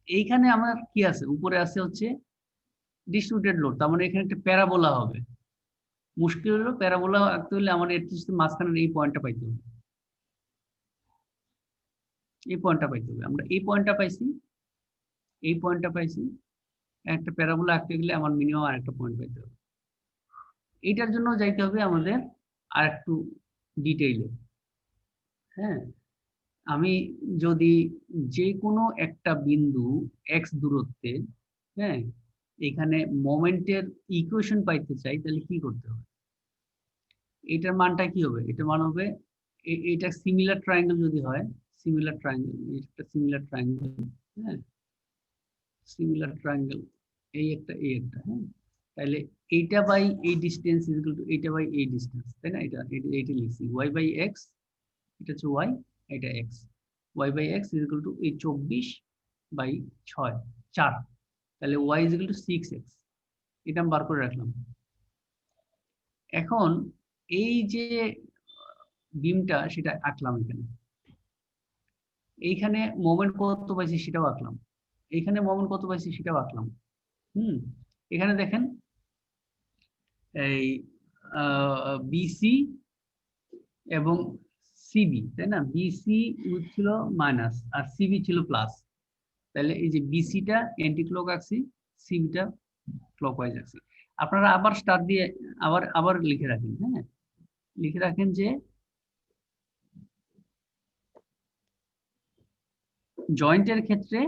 এইখানে আমার কি আছে, উপরে আছে হচ্ছে ডিস্ট্রিবিউটেড লোড, তার মানে এখানে একটা প্যারাবোলা হবে। মুশকিল হলো প্যারাবোলা আঁকতে হলে আমার এটলিস্ট মাঝখানের এই পয়েন্টটা পাইতে হবে, এই পয়েন্টটা পাইতে হবে। আমরা এই পয়েন্টটা পাইছি, এই পয়েন্টটা পাইছি। একটা প্যারাবোলা আঁকতে গেলে আমার মিনিমাম আর একটা পয়েন্ট পাইতে হবে। এইটার জন্য যাইতে হবে আমাদের আর একটু ডিটেইলে। হ্যাঁ, আমি যদি যে কোনো একটা বিন্দু এক্স দূরত্বে, হ্যাঁ, এখানে মোমেন্টের ইকুয়েশন পাইতে চাই, তাহলে কি করতে হবে? এটার মানটা কি হবে? এটার মান হবে এটা সিমিলার ট্রায়াঙ্গেল যদি হয়, সিমিলার ট্রায়াঙ্গেল, এটা সিমিলার ট্রায়াঙ্গেল, হ্যাঁ, সিমিলার ট্রায়াঙ্গেল, এই একটা এই একটা, হ্যাঁ, তাহলে এইটা বাই এই ডিসটেন্স ইজ ইকুয়াল টু এইটা বাই এই ডিসটেন্স, তাই না? এইটা লিখছি ওয়াই বাই এক্স, এটা হচ্ছে ওয়াই, এটা X. Y by X is equal to এই 24/6 তাহলে Y is equal two 6x। এটা আমি বার করে রাখলাম। এখন এই যে বিমটা সেটা আঁকলাম এখানে, এইখানে মোমেন্ট কত পাইছি সেটাও আঁকলাম, এইখানে মোমেন্ট কত পাইছি সেটাও আঁকলাম। এখানে দেখেন এই বিসি এবং সিবি, তাই না? বিসি ছিল মাইনাস আর সিবি ছিল প্লাস। তাহলে এই যে বিসিটা অ্যান্টি ক্লক আঁকছি, সিবিটা ক্লকওয়াইজ আঁকছি। আপনারা আবার স্টার দিয়ে আবার আবার লিখে রাখেন, হ্যাঁ, লিখে রাখেন যে জয়েন্টের ক্ষেত্রে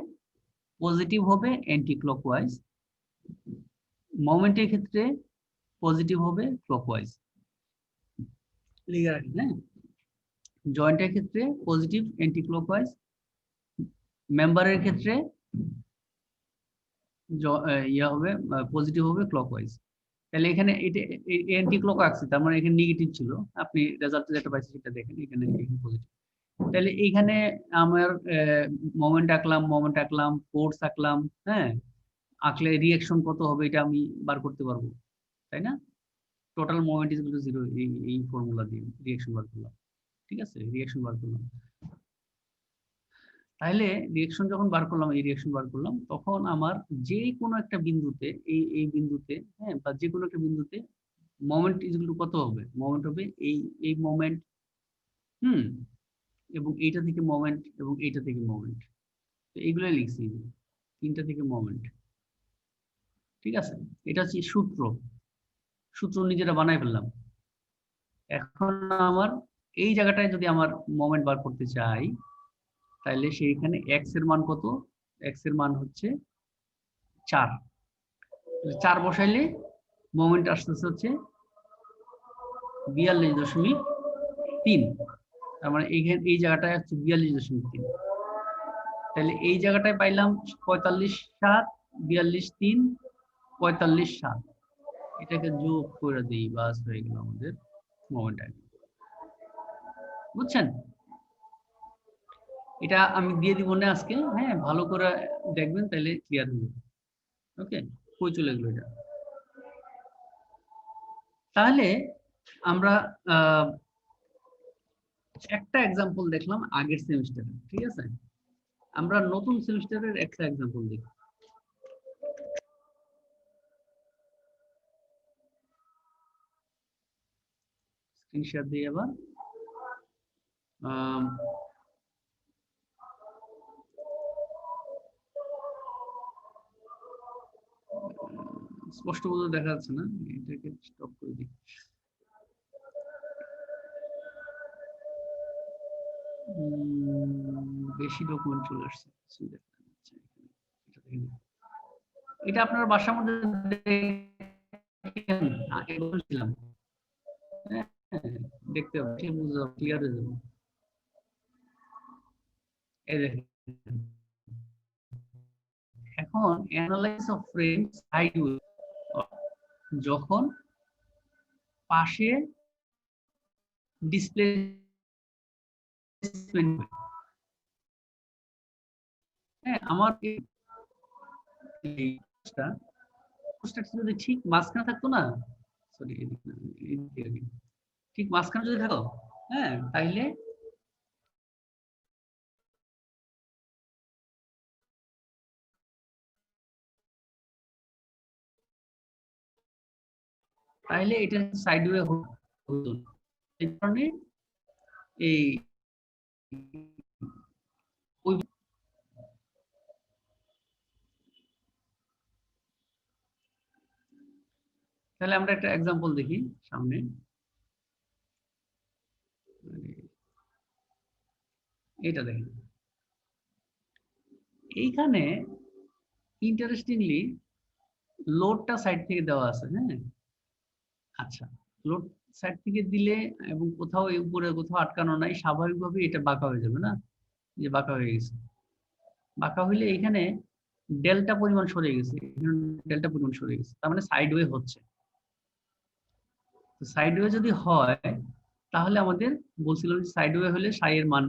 পজিটিভ হবে অ্যান্টি ক্লকওয়াইজ, মোমেন্টের ক্ষেত্রে পজিটিভ হবে ক্লকওয়াইজ। লিখে রাখেন, হ্যাঁ, জয়েন্টের ক্ষেত্রে পজিটিভ অ্যান্টি ক্লকওয়াইজ, মেম্বারের ক্ষেত্রে ইয়া হবে পজিটিভ হবে ক্লকওয়াইজ। তাহলে এখানে এটা অ্যান্টি ক্লক আসছে, তার মানে এখানে নেগেটিভ ছিল, আপনি রেজাল্ট যেটা পাইছেন সেটা দেখেন, এখানে পজিটিভ। তাহলে এইখানে আমার মোমেন্ট আঁকলাম, ফোর্স আঁকলাম, হ্যাঁ, আঁকলে রিঅ্যাকশন কত হবে এটা আমি বার করতে পারবো, তাই না? Total moment is equal to 0, এই ফর্মুলা দিয়ে রিঅ্যাকশন বার করলাম, ঠিক আছে, রিঅ্যাকশন বার করলাম। তাহলে রিঅ্যাকশন যখন বার করলাম, এই রিঅ্যাকশন বার করলাম, তখন আমার যে কোনো একটা বিন্দুতে, এই বিন্দুতে, হ্যাঁ, বা যে কোনো একটা বিন্দুতে মোমেন্ট ইজ ইকুয়াল টু কত হবে? মোমেন্ট হবে এই মোমেন্ট, এবং এইটা থেকে মোমেন্ট, এবং এইটা থেকে মোমেন্ট। তো এইগুলো লিখছি, তিনটা থেকে মোমেন্ট, ঠিক আছে। এটা হচ্ছে সূত্র নিজেরা বানাই ফেললাম। এখন আমার এই জায়গাটায় যদি আমার মোমেন্ট বার করতে চাই, তাহলে সেইখানে x এর মান কত? x এর মান হচ্ছে 4। 4 বসাইলে মোমেন্ট আসতেছে হচ্ছে 42.3। তার মানে এই জায়গাটায় হচ্ছে 42.3। তাহলে এই জায়গাটায় পাইলাম 45.7, 42.3, 45.7। এটাকে যোগ করে দিই, বাস হয়ে গেল আমাদের মোমেন্ট। বুঝছেন? এটা আমি দিয়ে দিব না আজকে, হ্যাঁ, ভালো করে দেখবেন, তাহলে ক্লিয়ার হয়ে যাবে। ওকে, কই চলে গেল এটা? তাহলে আমরা একটা এক্সাম্পল দেখলাম আগের সেমিস্টারে, ঠিক আছে। আমরা নতুন সেমিস্টারের একটা এক্সাম্পল দেখি। স্ক্রিনশট দিয়ে আবার স্পষ্ট মতো দেখা যাচ্ছে না, এটাকে স্টপ করে দিই। বেশি ডকুমেন্ট চলে আসছে, এটা আপনার বাসার মধ্যে দেখতে হবে, ক্লিয়ার হয়ে যাবে। এই দেখেন, এখন analysis of frame side way, যখন পাশে ডিসপ্লেসমেন্ট, হ্যাঁ, আমার যদি ঠিক মাঝখানে থাকতো না, সরি, ঠিক মাঝখানে যদি থাকো, হ্যাঁ, তাইলে এটা সাইডওয়ে হতো। এই কারণে এই তাহলে আমরা একটা এক্সাম্পল দেখি সামনে। এটা দেখেন, এইখানে ইন্টারেস্টিংলি লোডটা সাইড থেকে দেওয়া আছে, হ্যাঁ। আচ্ছা, লোড সাইড থেকে দিলে এবং কোথাও উপরে কোথাও আটকানো নাই, স্বাভাবিকভাবে এটা বাঁকা হয়ে যাবে না, যে বাঁকা হয়ে গেছে। বাঁকা হইলে এখানে ডেল্টা পরিমাণ সরে গেছে, ডেল্টা পরিমাণ সরে গেছে, তার মানে সাইডওয়ে হচ্ছে। সাইডওয়ে যদি হয়, তাহলে আমাদের বলছিল যে সাইডওয়ে হলে সাই এর মান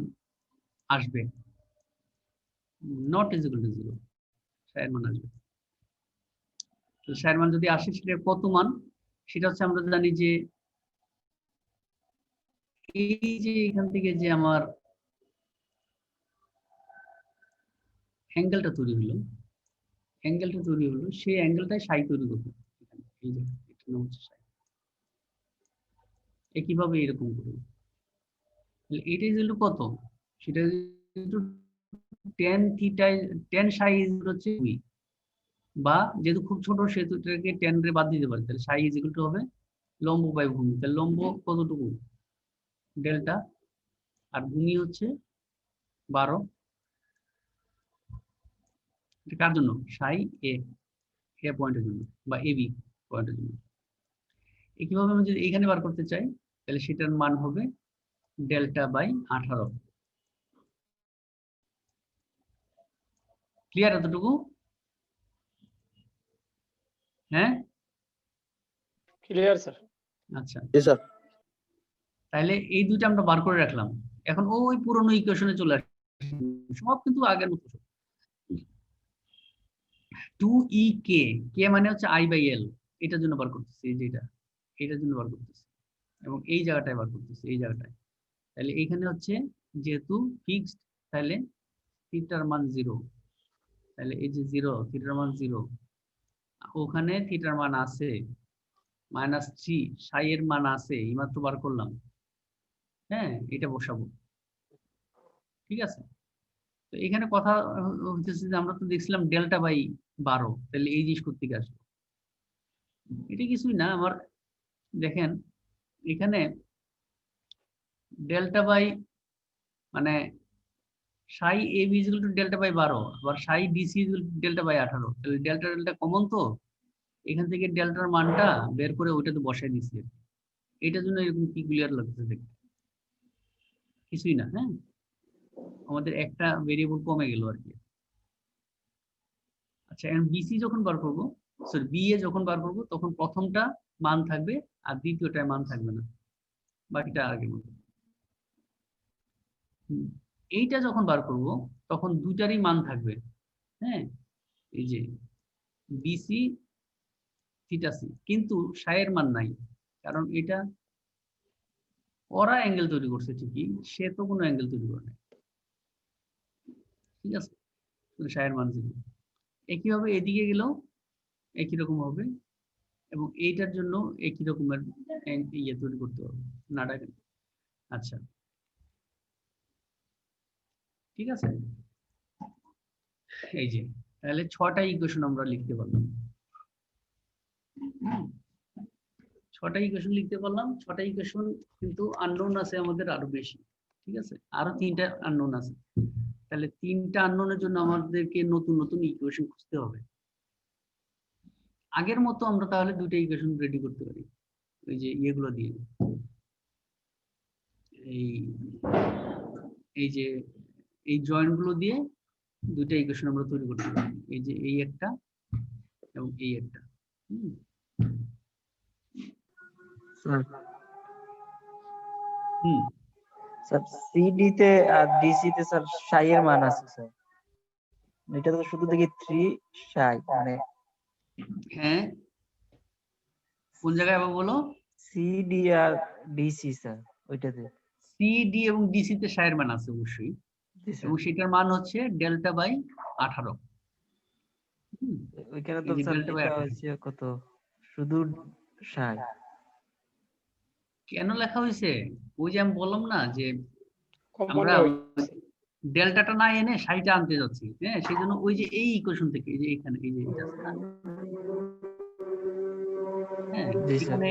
আসবে, নট ইজ ইকুয়াল টু 0, সাই এর মান আসবে। তো সাই এর মান যদি আসে, সেটা কত মান? সেটা হচ্ছে আমরা জানি যে এই যে এখান থেকে যে আমার অ্যাঙ্গেলটা তৈরি হলো, সেই অ্যাঙ্গেলটাই সাই তৈরি করবে। এই যে এটা নাম হচ্ছে সাই। একইভাবে এরকম করবে। তাহলে এটা ইজ ইকুয়াল টু কত? সেটা কিন্তু tan theta, tan Sai is হচ্ছে 2, বা যেহেতু খুব ছোট সেহেতু এটাকে tan রে বাদ দিতে পারি, তাহলে সাই ইজ ইকুয়াল টু হবে লম্ব বাই ভূমি। তাহলে লম্ব কতটুকু? ডেল্টা, আর ভূমি হচ্ছে 12। এটা কার জন্য? সাই এ পয়েন্টের জন্য বা এ বি পয়েন্টের জন্য। একইভাবে আমি যদি এখানে বার করতে চাই তাহলে সেটার মান হবে ডেল্টা বাই 18। ক্লিয়ার এতটুকু? হ্যাঁ, ক্লিয়ার স্যার। আচ্ছা, জি স্যার। তাহলে এই দুইটা আমরা বার করে রাখলাম। এখন ওই পুরনো ইকুয়েশনে চলে আসছে, সব কিন্তু আগের মতো। 2e কে, কে মানে হচ্ছে i বাই এল, এটার জন্য বার করতেছি, এই যে এটার জন্য বার করতেছি, এবং এই জায়গাটায় বার করতেছি, এই জায়গাটায়। তাহলে এখানে হচ্ছে যেহেতু ফিক্সড, তাহলে থিটার মান 0, তাহলে এই যে 0, থিটার মান 0, ওখানে থিটার মান আছে -3, সাই এর মান আছে, এইমাত্র বার করলাম। হ্যাঁ, এটা বসাবো, ঠিক আছে। তো এখানে কথা হচ্ছে যে আমরা তো দেখছিলাম ডেল্টা বাই 12, তাহলে এই জিনিস কোথেকে আসলো? এটা কিছুই না, আমার দেখেন এখানে ডেল্টা বাই মানে psi A B equal to delta by 12, আবার psi DC equal to delta by 18, তাহলে ডেল্টা ডেল্টা কমন, তো এখান থেকে ডেল্টার মানটা বের করে ওইটাতে বসাই দিচ্ছি। এটার জন্য এরকম কি ক্লিয়ার লাগতেছে দেখতে? কিছুই না। হ্যাঁ, আমাদের একটা ভেরিয়েবল কমে গেল আর কি। আচ্ছা, এখন বিসি যখন বার করবো, সরি বি এ যখন বার করবো, তখন প্রথমটা মান থাকবে আর দ্বিতীয়টায় মান থাকবে না, বাকিটা আগের মতো। এইটা যখন বার করব তখন দুটারই মান থাকবে। হ্যাঁ, এই যে বিসি থিটা সি, কিন্তু সাইয়ের মান নাই, কারণ এটা ওরা অ্যাঙ্গেল তৈরি করছে ঠিকই, সে তো কোনো অ্যাঙ্গেল তৈরি করে নাই, ঠিক আছে, সাইয়ের মান 0। একইভাবে এদিকে গেলেও একই রকম হবে, এবং এইটার জন্য একই রকমের ইয়ে তৈরি করতে হবে, নাটা। আচ্ছা, ঠিক আছে। এই যে তাহলে 6টা ইকুয়েশন আমরা লিখতে পারলাম। 6টা ইকুয়েশন লিখতে পারলাম। 6টা ইকুয়েশন কিন্তু আননোন আছে আমাদের আরো বেশি, ঠিক আছে, আরো 3টা আননোন আছে। তাহলে 3টা আননোনের জন্য আমাদেরকে নতুন নতুন ইকুয়েশন খুঁজতে হবে। আগের মতো আমরা তাহলে 2টা ইকুয়েশন রেডি করতে পারি, ওই যে ইয়েগুলো দিয়ে, এই এই যে এই জয়েন্ট গুলো দিয়ে 2টা ইকুয়েশন আমরা তৈরি করতে পারি, এই যে এই একটা এবং এই একটা। স্যার হুম, স্যার সিডি তে আর ডিসি তে স্যার সাই এর মান আছে স্যার, এটা তো শুধু দেখি 3 সাই মানে হ্যাঁ, কোন জায়গায় আবার বলো? সিডি আর ডিসি স্যার, ওইটাতে সি ডি এবং ডিসি তে সাইয়ের মান আছে অবশ্যই, জি স্যার। এবং সেটার মান হচ্ছে ডেল্টা বাই 18। ওইখানে তো এই যে স্যার ডেল্টা বাই লেখা 18 হয়েছে কত, শুধু সাই। কেন লেখা হয়েছে? ওই যে আমি বললাম না যে কমন আমরা হয়েছে। ডেল্টাটা না এনে সাইটা আনতে যাচ্ছি। হ্যাঁ, সেই জন্য ওই যে এই ইকুয়েশন থেকে, এই যে এখানে এই যে এটা আছে না, হ্যাঁ, জি স্যার। এখানে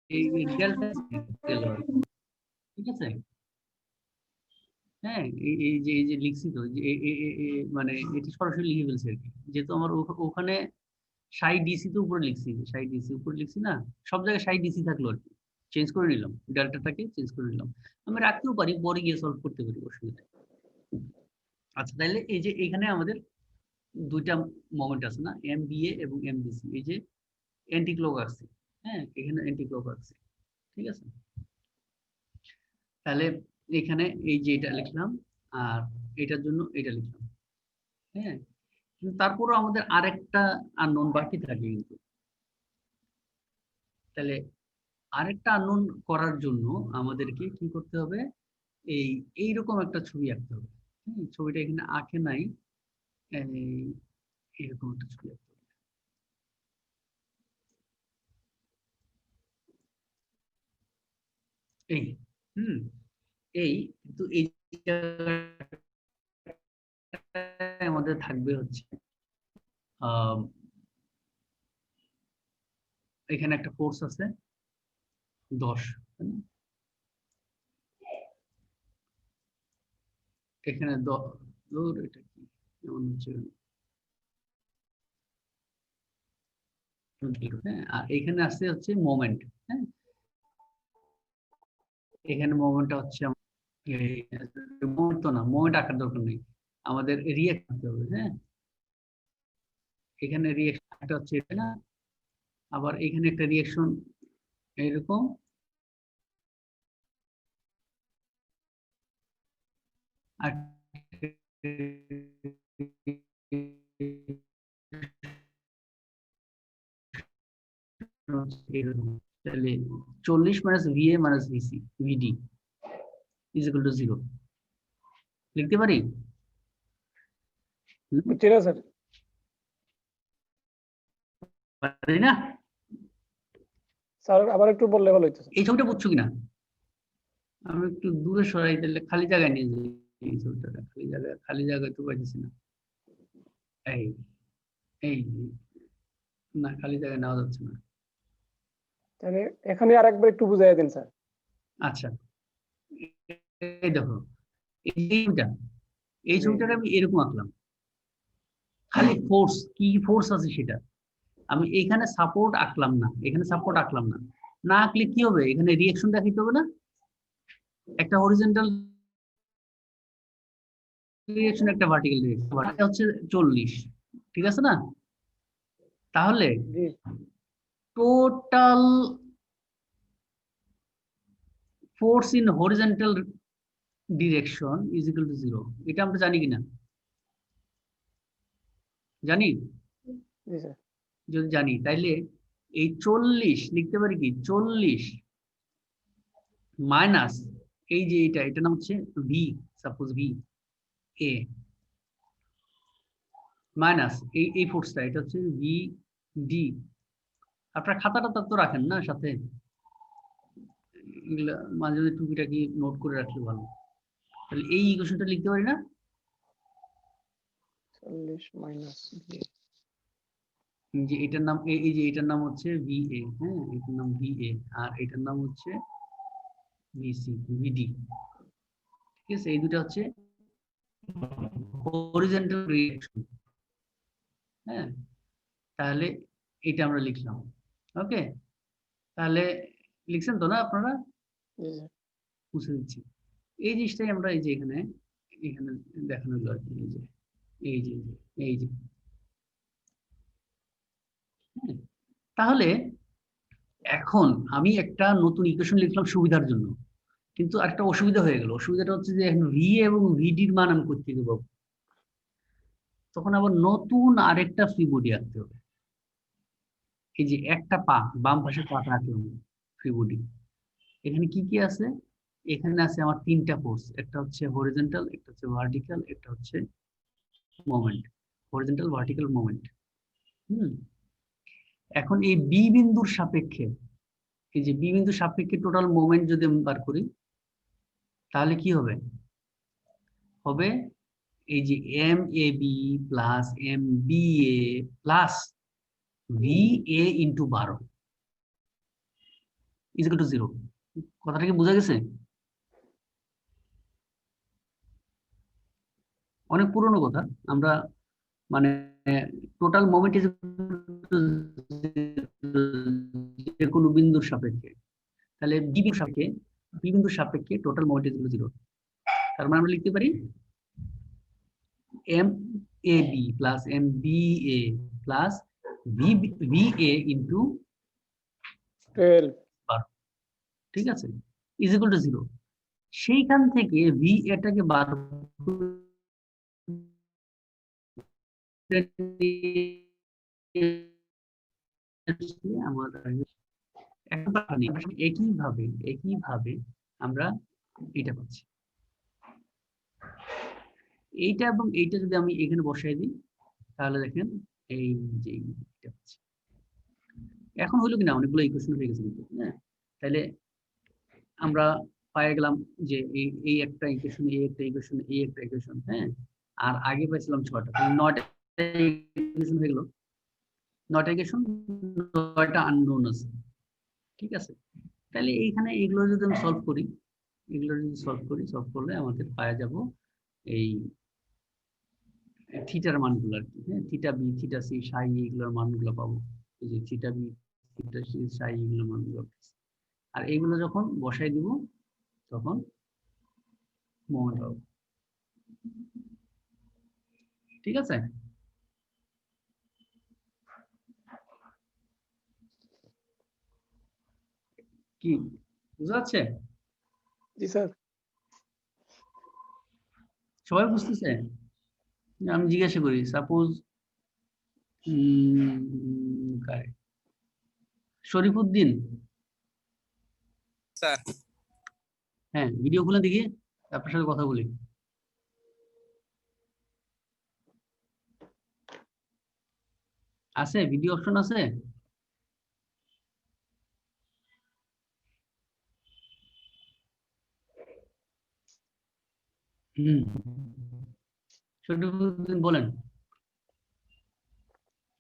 এই এই ডেল্টা ঠিক আছে। হ্যাঁ, এই যে লিখছি তো, যে মানে এটা সরাসরি লিখে ফেলছি আর কি, যেহেতু আমার ওখানে সাই ডিসি তো উপরে লিখছি, সাই ডিসি উপরে লিখছি না, সব জায়গায় সাই ডিসি থাকলো আর কি, চেঞ্জ করে নিলাম, ডেল্টাটাকে চেঞ্জ করে নিলাম। আমি রাখতেও পারি, পরে গিয়ে সলভ করতে পারি, অসুবিধা নেই। আচ্ছা, তাহলে এই যে এখানে আমাদের 2টা মোমেন্ট আছে না, এম বি এ এবং এম বিসি, এই যে অ্যান্টি ক্লক আসছে। হ্যাঁ, এখানে অ্যান্টি ক্লক আসছে, ঠিক আছে। তাহলে এখানে এই যে এটা লিখলাম, আর এটার জন্য এটা লিখলাম। হ্যাঁ, কিন্তু তারপরও আমাদের আরেকটা আননোন বাকি থাকে কিন্তু। তাহলে আরেকটা আননোন করার জন্য আমাদেরকে কি করতে হবে? এইরকম একটা ছবি আঁকতে হবে। ছবিটা এখানে আঁকে নাই, এরকম একটা ছবি আঁকতে হবে। এই হুম এই কিন্তু এই জায়গাটায় আমাদের থাকবে হচ্ছে আহ এখানে একটা ফোর্স আছে 10, এখানে এটা কি এমন হচ্ছে, হ্যাঁ, আর এখানে আসছে হচ্ছে মোমেন্ট। হ্যাঁ, এখানে মোমেন্টটা হচ্ছে মোমেন্ট তো না, মোমেন্ট আঁকার দরকার নেই, আমাদের রিয়েক্ট করতে হবে। হ্যাঁ, এখানে রিয়েকশনটা হচ্ছে এটা না, আবার এখানে একটা রিয়েকশন এরকম, আর এরকম। তাহলে 40 minus VA minus VC VD is equal to 0 লিখতে পারি? বুঝছি না স্যার। পারি না? স্যার আবার একটু বললে ভালো হতো। এই ছবিটা বুঝছো কিনা? আমি একটু দূরে সরাই দিলে, খালি জায়গায় নিয়ে যাই এই ছবিটা, খালি জায়গায় তো পাইতেছি না। এই এই না, খালি জায়গায় নেওয়া যাচ্ছে না। তাহলে এখানে আরেকবার একটু বুঝাইয়া দিন স্যার। আচ্ছা, এই দেখো এই ছবিটাকে আমি এরকম আঁকলাম, খালি ফোর্স কি ফোর্স আছে সেটা আমি এখানে সাপোর্ট আঁকলাম না, এখানে সাপোর্ট আঁকলাম না। না আঁকলে কি হবে, এখানে রিঅ্যাকশন দেখাইতে হবে না, একটা হরিজন্টাল রিঅ্যাকশন একটা ভার্টিক্যাল রিঅ্যাকশন, এটা হচ্ছে 40, ঠিক আছে না? তাহলে জি total force in horizontal direction is equal to 0, এটা আমরা জানি কিনা? জানি? জি স্যার। যদি জানি তাইলে এই 40 লিখতে পারি কি, 40 মাইনাস এই যে এটা নাম হচ্ছে V, suppose V A minus এই ফোর্সটা, এটা হচ্ছে ভি ডি। আপনার খাতাটা তো রাখেন না সাথে, এগুলা মাঝে মাঝে টুকিটাকি নোট করে রাখলে ভালো। তাহলে এই ইকুয়েশনটা লিখতে পারি না, 40 মাইনাস যে এটার নাম এই যে এটার নাম হচ্ছে ভি এ, হ্যাঁ এটার নাম ভি এ, আর এটার নাম হচ্ছে ভিসি ভিডি, ঠিক আছে? এই দুটো হচ্ছে হরিজন্টাল রিঅ্যাকশন। হ্যাঁ, তাহলে এটা আমরা লিখলাম। ওকে, তাহলে লিখছেন তো না আপনারা? মুছে দিচ্ছি। এই জিনিসটাই আমরা এই যে এখানে এখানে দেখানো হলো আর কি, এই যে এই যে এই যে হ্যাঁ। তাহলে এখন আমি একটা নতুন ইকুয়েশন লিখলাম সুবিধার জন্য, কিন্তু একটা অসুবিধা হয়ে গেল। অসুবিধাটা হচ্ছে যে এখন ভি এবং ভিডির মান আমি করতে দেবো, তখন আবার নতুন আরেকটা ফ্রি বডি আঁকতে হবে। এই যে একটা পা, বাম পাশে পাটা আঁকলাম ফ্রি বডি, এখানে কি কি আছে? এখানে আছে আমার তিনটা ফোর্স, একটা হচ্ছে হরিজন্টাল, একটা হচ্ছে ভার্টিক্যাল, একটা হচ্ছে মোমেন্ট, হরিজন্টাল ভার্টিক্যাল মোমেন্ট। এখন এই বি বিন্দুর সাপেক্ষে, এই যে বি বিন্দুর সাপেক্ষে টোটাল মোমেন্ট যদি আমি বার করি, তাহলে কি হবে? হবে এই যে M A B plus M B A plus V A into 12 is equal to 0। কথাটা কি বোঝা গেছে? অনেক পুরনো কথা, আমরা মানে টোটাল মোমেন্ট ইজ যে কোনো বিন্দুর সাপেক্ষে, তাহলে বি বিন্দুর সাপেক্ষে টোটাল মোমেন্ট ইজ 0। তার মানে আমরা লিখতে পারি M A B plus M B A plus V A into 12 ঠিক আছে, ইজ ইকুয়াল টু 0। সেইখান থেকে ভি এটাকে বার আমরা একইভাবে আমরা এটা পাচ্ছি, এইটা এবং এইটা যদি আমি এখানে বসাই দিই, তাহলে দেখেন এই যে এটা পাচ্ছি। এখন হলো কিনা, অনেকগুলো ইকুয়েশন হয়ে গেছে কিন্তু, হ্যাঁ। তাহলে আমরা পেয়ে গেলাম যে এই একটা ইকুয়েশন, এই একটা ইকুয়েশন, এই একটা ইকুয়েশন, হ্যাঁ। আর আগে পাইছিলাম 6টা, তাহলে 9টা ইকুয়েশন হয়ে গেল, 9টা ইকুয়েশন, 9টা আননোন আছে, ঠিক আছে? তাহলে এইখানে এগুলো যদি আমি সলভ করি, এগুলো যদি সলভ করলে আমাদের পাওয়া যাব এই থিটার মানগুলো আর কি, হ্যাঁ, থিটা বি, থিটা সি, সাই এগুলোর মানগুলো পাবো। এই যে থিটা বি, থিটা সি, সাই এগুলোর মানগুলো, আর এইগুলো যখন বসাই দিব তখন মোমেন্ট হবে। ঠিক আছে? কি বুঝা যাচ্ছে? জি স্যার। সবাই বুঝতেছে? আমি জিজ্ঞাসা করি, সাপোজ শরীফুদ্দিন, স্যার হ্যাঁ, ভিডিও খুলে দেখি, আপনার সাথে কথা বলি। আছে ভিডিও অপশন আছে? হুম, শরীফুদ্দিন বলেন,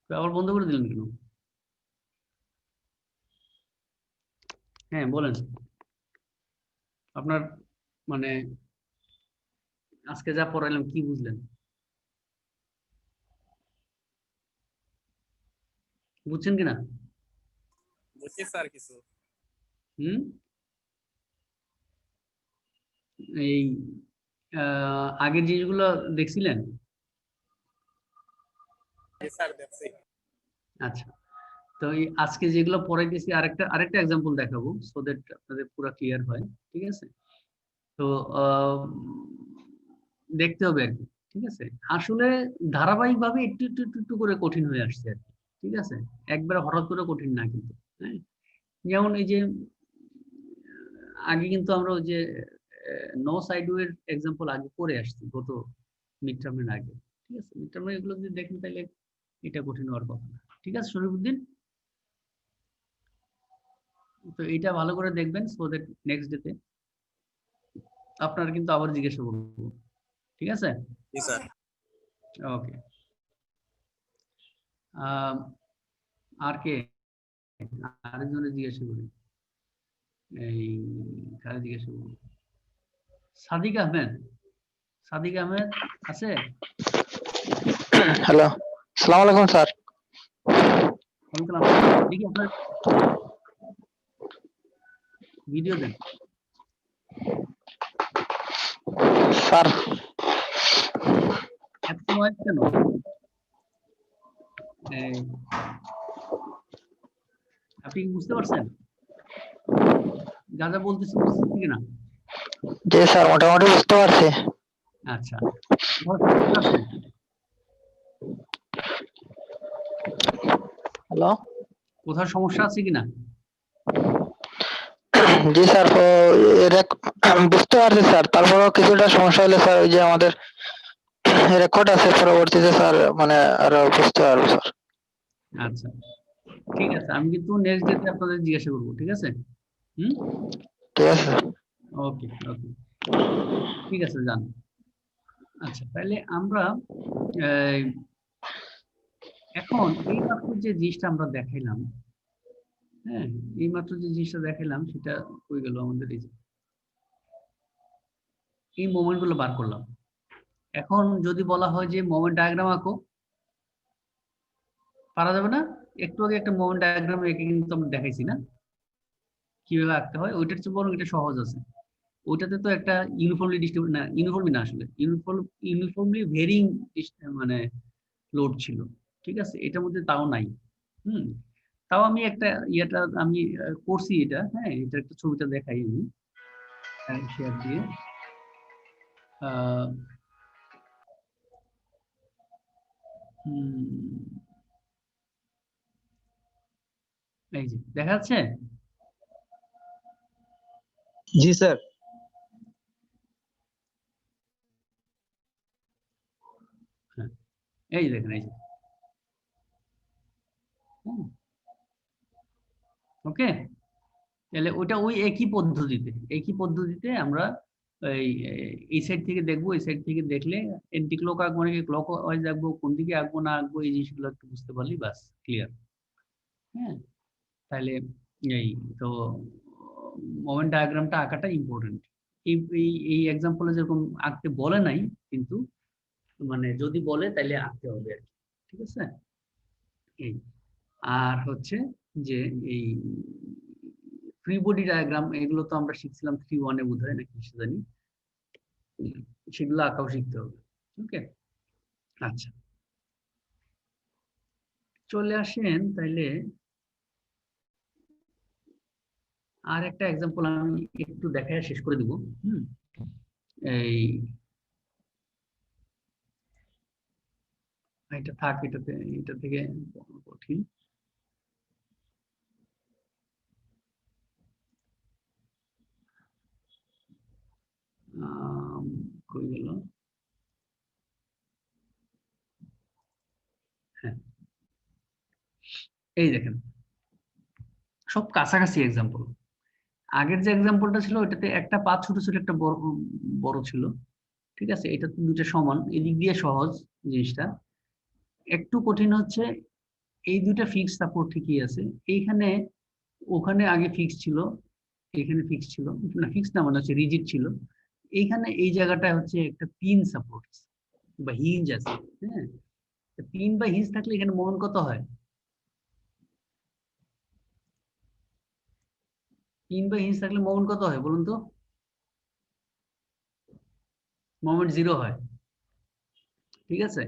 আবার বন্ধ করে দিলেন কেন? হ্যাঁ বলেন, আপনার মানে আজকে যা পড়াইলাম কি বুঝলেন? বুঝছেন কিনা? বুঝছি স্যার কিছু। হুম, এই আগের জিনিসগুলো দেখছিলেন? জি স্যার দেখছি। আচ্ছা, তো এই আজকে যেগুলো পড়াইতেছি আরেকটা এক্সাম্পল দেখাবো, সো দ্যাট আপনাদের পুরো ক্লিয়ার হয়। ঠিক আছে? তো দেখতে হবে আর কি। ঠিক আছে, আসলে ধারাবাহিক ভাবে একটু একটু একটু একটু করে কঠিন হয়ে আসছে আর কি। ঠিক আছে, একবার হঠাৎ করে কঠিন না কিন্তু। হ্যাঁ, যেমন এই যে আগে কিন্তু আমরা ওই যে নো সাইড ওয়ের এক্সাম্পল আগে করে আসছি গত মিড টার্মের আগে। ঠিক আছে, মিড টার্মে এগুলো যদি দেখেন তাহলে এটা কঠিন হওয়ার কথা না। ঠিক আছে শরীফুদ্দিন, তো এটা ভালো করে দেখবেন, সো দ্যাট নেক্সট ডেতে আপনারা কিন্তু আবার জিজ্ঞাসা করবো। ঠিক আছে? জি স্যার। ওকে, আর কে, আরেকজনে জিজ্ঞাসা করি, এই কারে জিজ্ঞাসা করবো? সাদিক আহমেদ, সাদিক আহমেদ আছে? হ্যালো, আসসালামু আলাইকুম স্যার। ওয়ালাইকুম আসসালাম। দেখি আপনার ভিডিও দেন স্যার এত নয়েজ কেন? এই, আপনি কি বুঝতে পারছেন যা যা বলতেছি, বুঝতেছি কিনা? জি স্যার, মোটামুটি বুঝতে পারছি। আচ্ছা, কোথাও সমস্যা আছে? হ্যালো, কোথাও সমস্যা আছে কিনা? জি স্যার, বুঝতে পারছি স্যার, তারপরেও কিছুটা সমস্যা হলে স্যার ওই যে আমাদের রেকর্ড আছে, পরবর্তীতে স্যার মানে আরো বুঝতে পারবো স্যার। আচ্ছা ঠিক আছে, আমি কিন্তু নেক্সট ডেতে আপনাদের জিজ্ঞাসা করবো। ঠিক আছে? হুম, ঠিক আছে স্যার। ওকে ওকে, ঠিক আছে যান। আচ্ছা, তাহলে আমরা এই, এখন এই মাত্র যে জিনিসটা আমরা দেখাইলাম, হ্যাঁ, এই মাত্র যে জিনিসটা দেখাইলাম সেটা হয়ে গেল আমাদের এই মোমেন্ট গুলো বার করলাম। এখন যদি বলা হয় যে মোমেন্ট ডায়াগ্রাম আঁকো, পারা যাবে না? একটু আগে একটা মোমেন্ট ডায়াগ্রাম এঁকে কিন্তু আমরা দেখাইছি না কিভাবে আঁকতে হয়, ওইটার চেয়ে বরং এটা সহজ আছে। ওইটাতে তো একটা ইউনিফর্মলি ডিস্ট্রিবিউট না, ইউনিফর্মলি না আসলে ইউনিফর্মলি ভেরিং মানে লোড ছিল। ঠিক আছে, এটার মধ্যে তাও নাই। হুম, তাও আমি একটা ইয়েটা আমি করছি এটা, হ্যাঁ, এটা একটা ছবিটা দেখাই আমি শেয়ার দিয়ে। আহ, এই যে দেখা যাচ্ছে? জি স্যার। হ্যাঁ, এই দেখেন, এই যে, ওকে, তাহলে ওইটা ওই একই পদ্ধতিতে আমরা এই সাইড থেকে দেখবো, এই সাইড থেকে দেখলে এন্টি ক্লক আঁকবো নাকি ক্লক ওয়াইজ আঁকবো, কোন দিকে আঁকবো না আঁকবো, এই জিনিসগুলো একটু বুঝতে পারলেই বাস ক্লিয়ার। হ্যাঁ, তাহলে এই তো মোমেন্ট ডায়াগ্রামটা আঁকাটা ইম্পর্টেন্ট। এই এক্সাম্পলে যেরকম আঁকতে বলে নাই, কিন্তু মানে যদি বলে তাহলে আঁকতে হবে আর কি, ঠিক আছে। এই আর হচ্ছে যে এই ফ্রি বডি ডায়াগ্রাম, এগুলো তো আমরা শিখছিলাম 3-1 বোধ হয় নাকি সে জানি, সেগুলো আঁকাও শিখতে হবে। ওকে, আচ্ছা চলে আসেন তাইলে আর একটা এক্সাম্পল আমি একটু দেখায় শেষ করে দিব। এই এটা থাক, এটা থেকে কঠিন। কই গেল? হ্যাঁ, এই দেখেন সব কাছাকাছি এক্সাম্পল। আগের যে এক্সাম্পলটা ছিল ওটাতে একটা পা ছোট ছিল, একটা বড় বড় ছিল, ঠিক আছে। এটা তো দুটো সমান, এদিক দিয়ে সহজ জিনিসটা। একটু কঠিন হচ্ছে এই দুটা ফিক্স সাপোর্ট ঠিকই আছে, এইখানে ওখানে আগে ফিক্স ছিল, এখানে ফিক্স ছিল না, ফিক্স না মানে হচ্ছে রিজিড ছিল। এইখানে এই জায়গাটা হচ্ছে একটা পিন সাপোর্ট বা হিঞ্জ আছে, হ্যাঁ। পিন বা হিঞ্জ থাকলে এখানে মোমেন্ট কত হয়? পিন বা হিঞ্জ থাকলে মোমেন্ট কত হয় বলুন তো? মোমেন্ট 0 হয়, ঠিক আছে,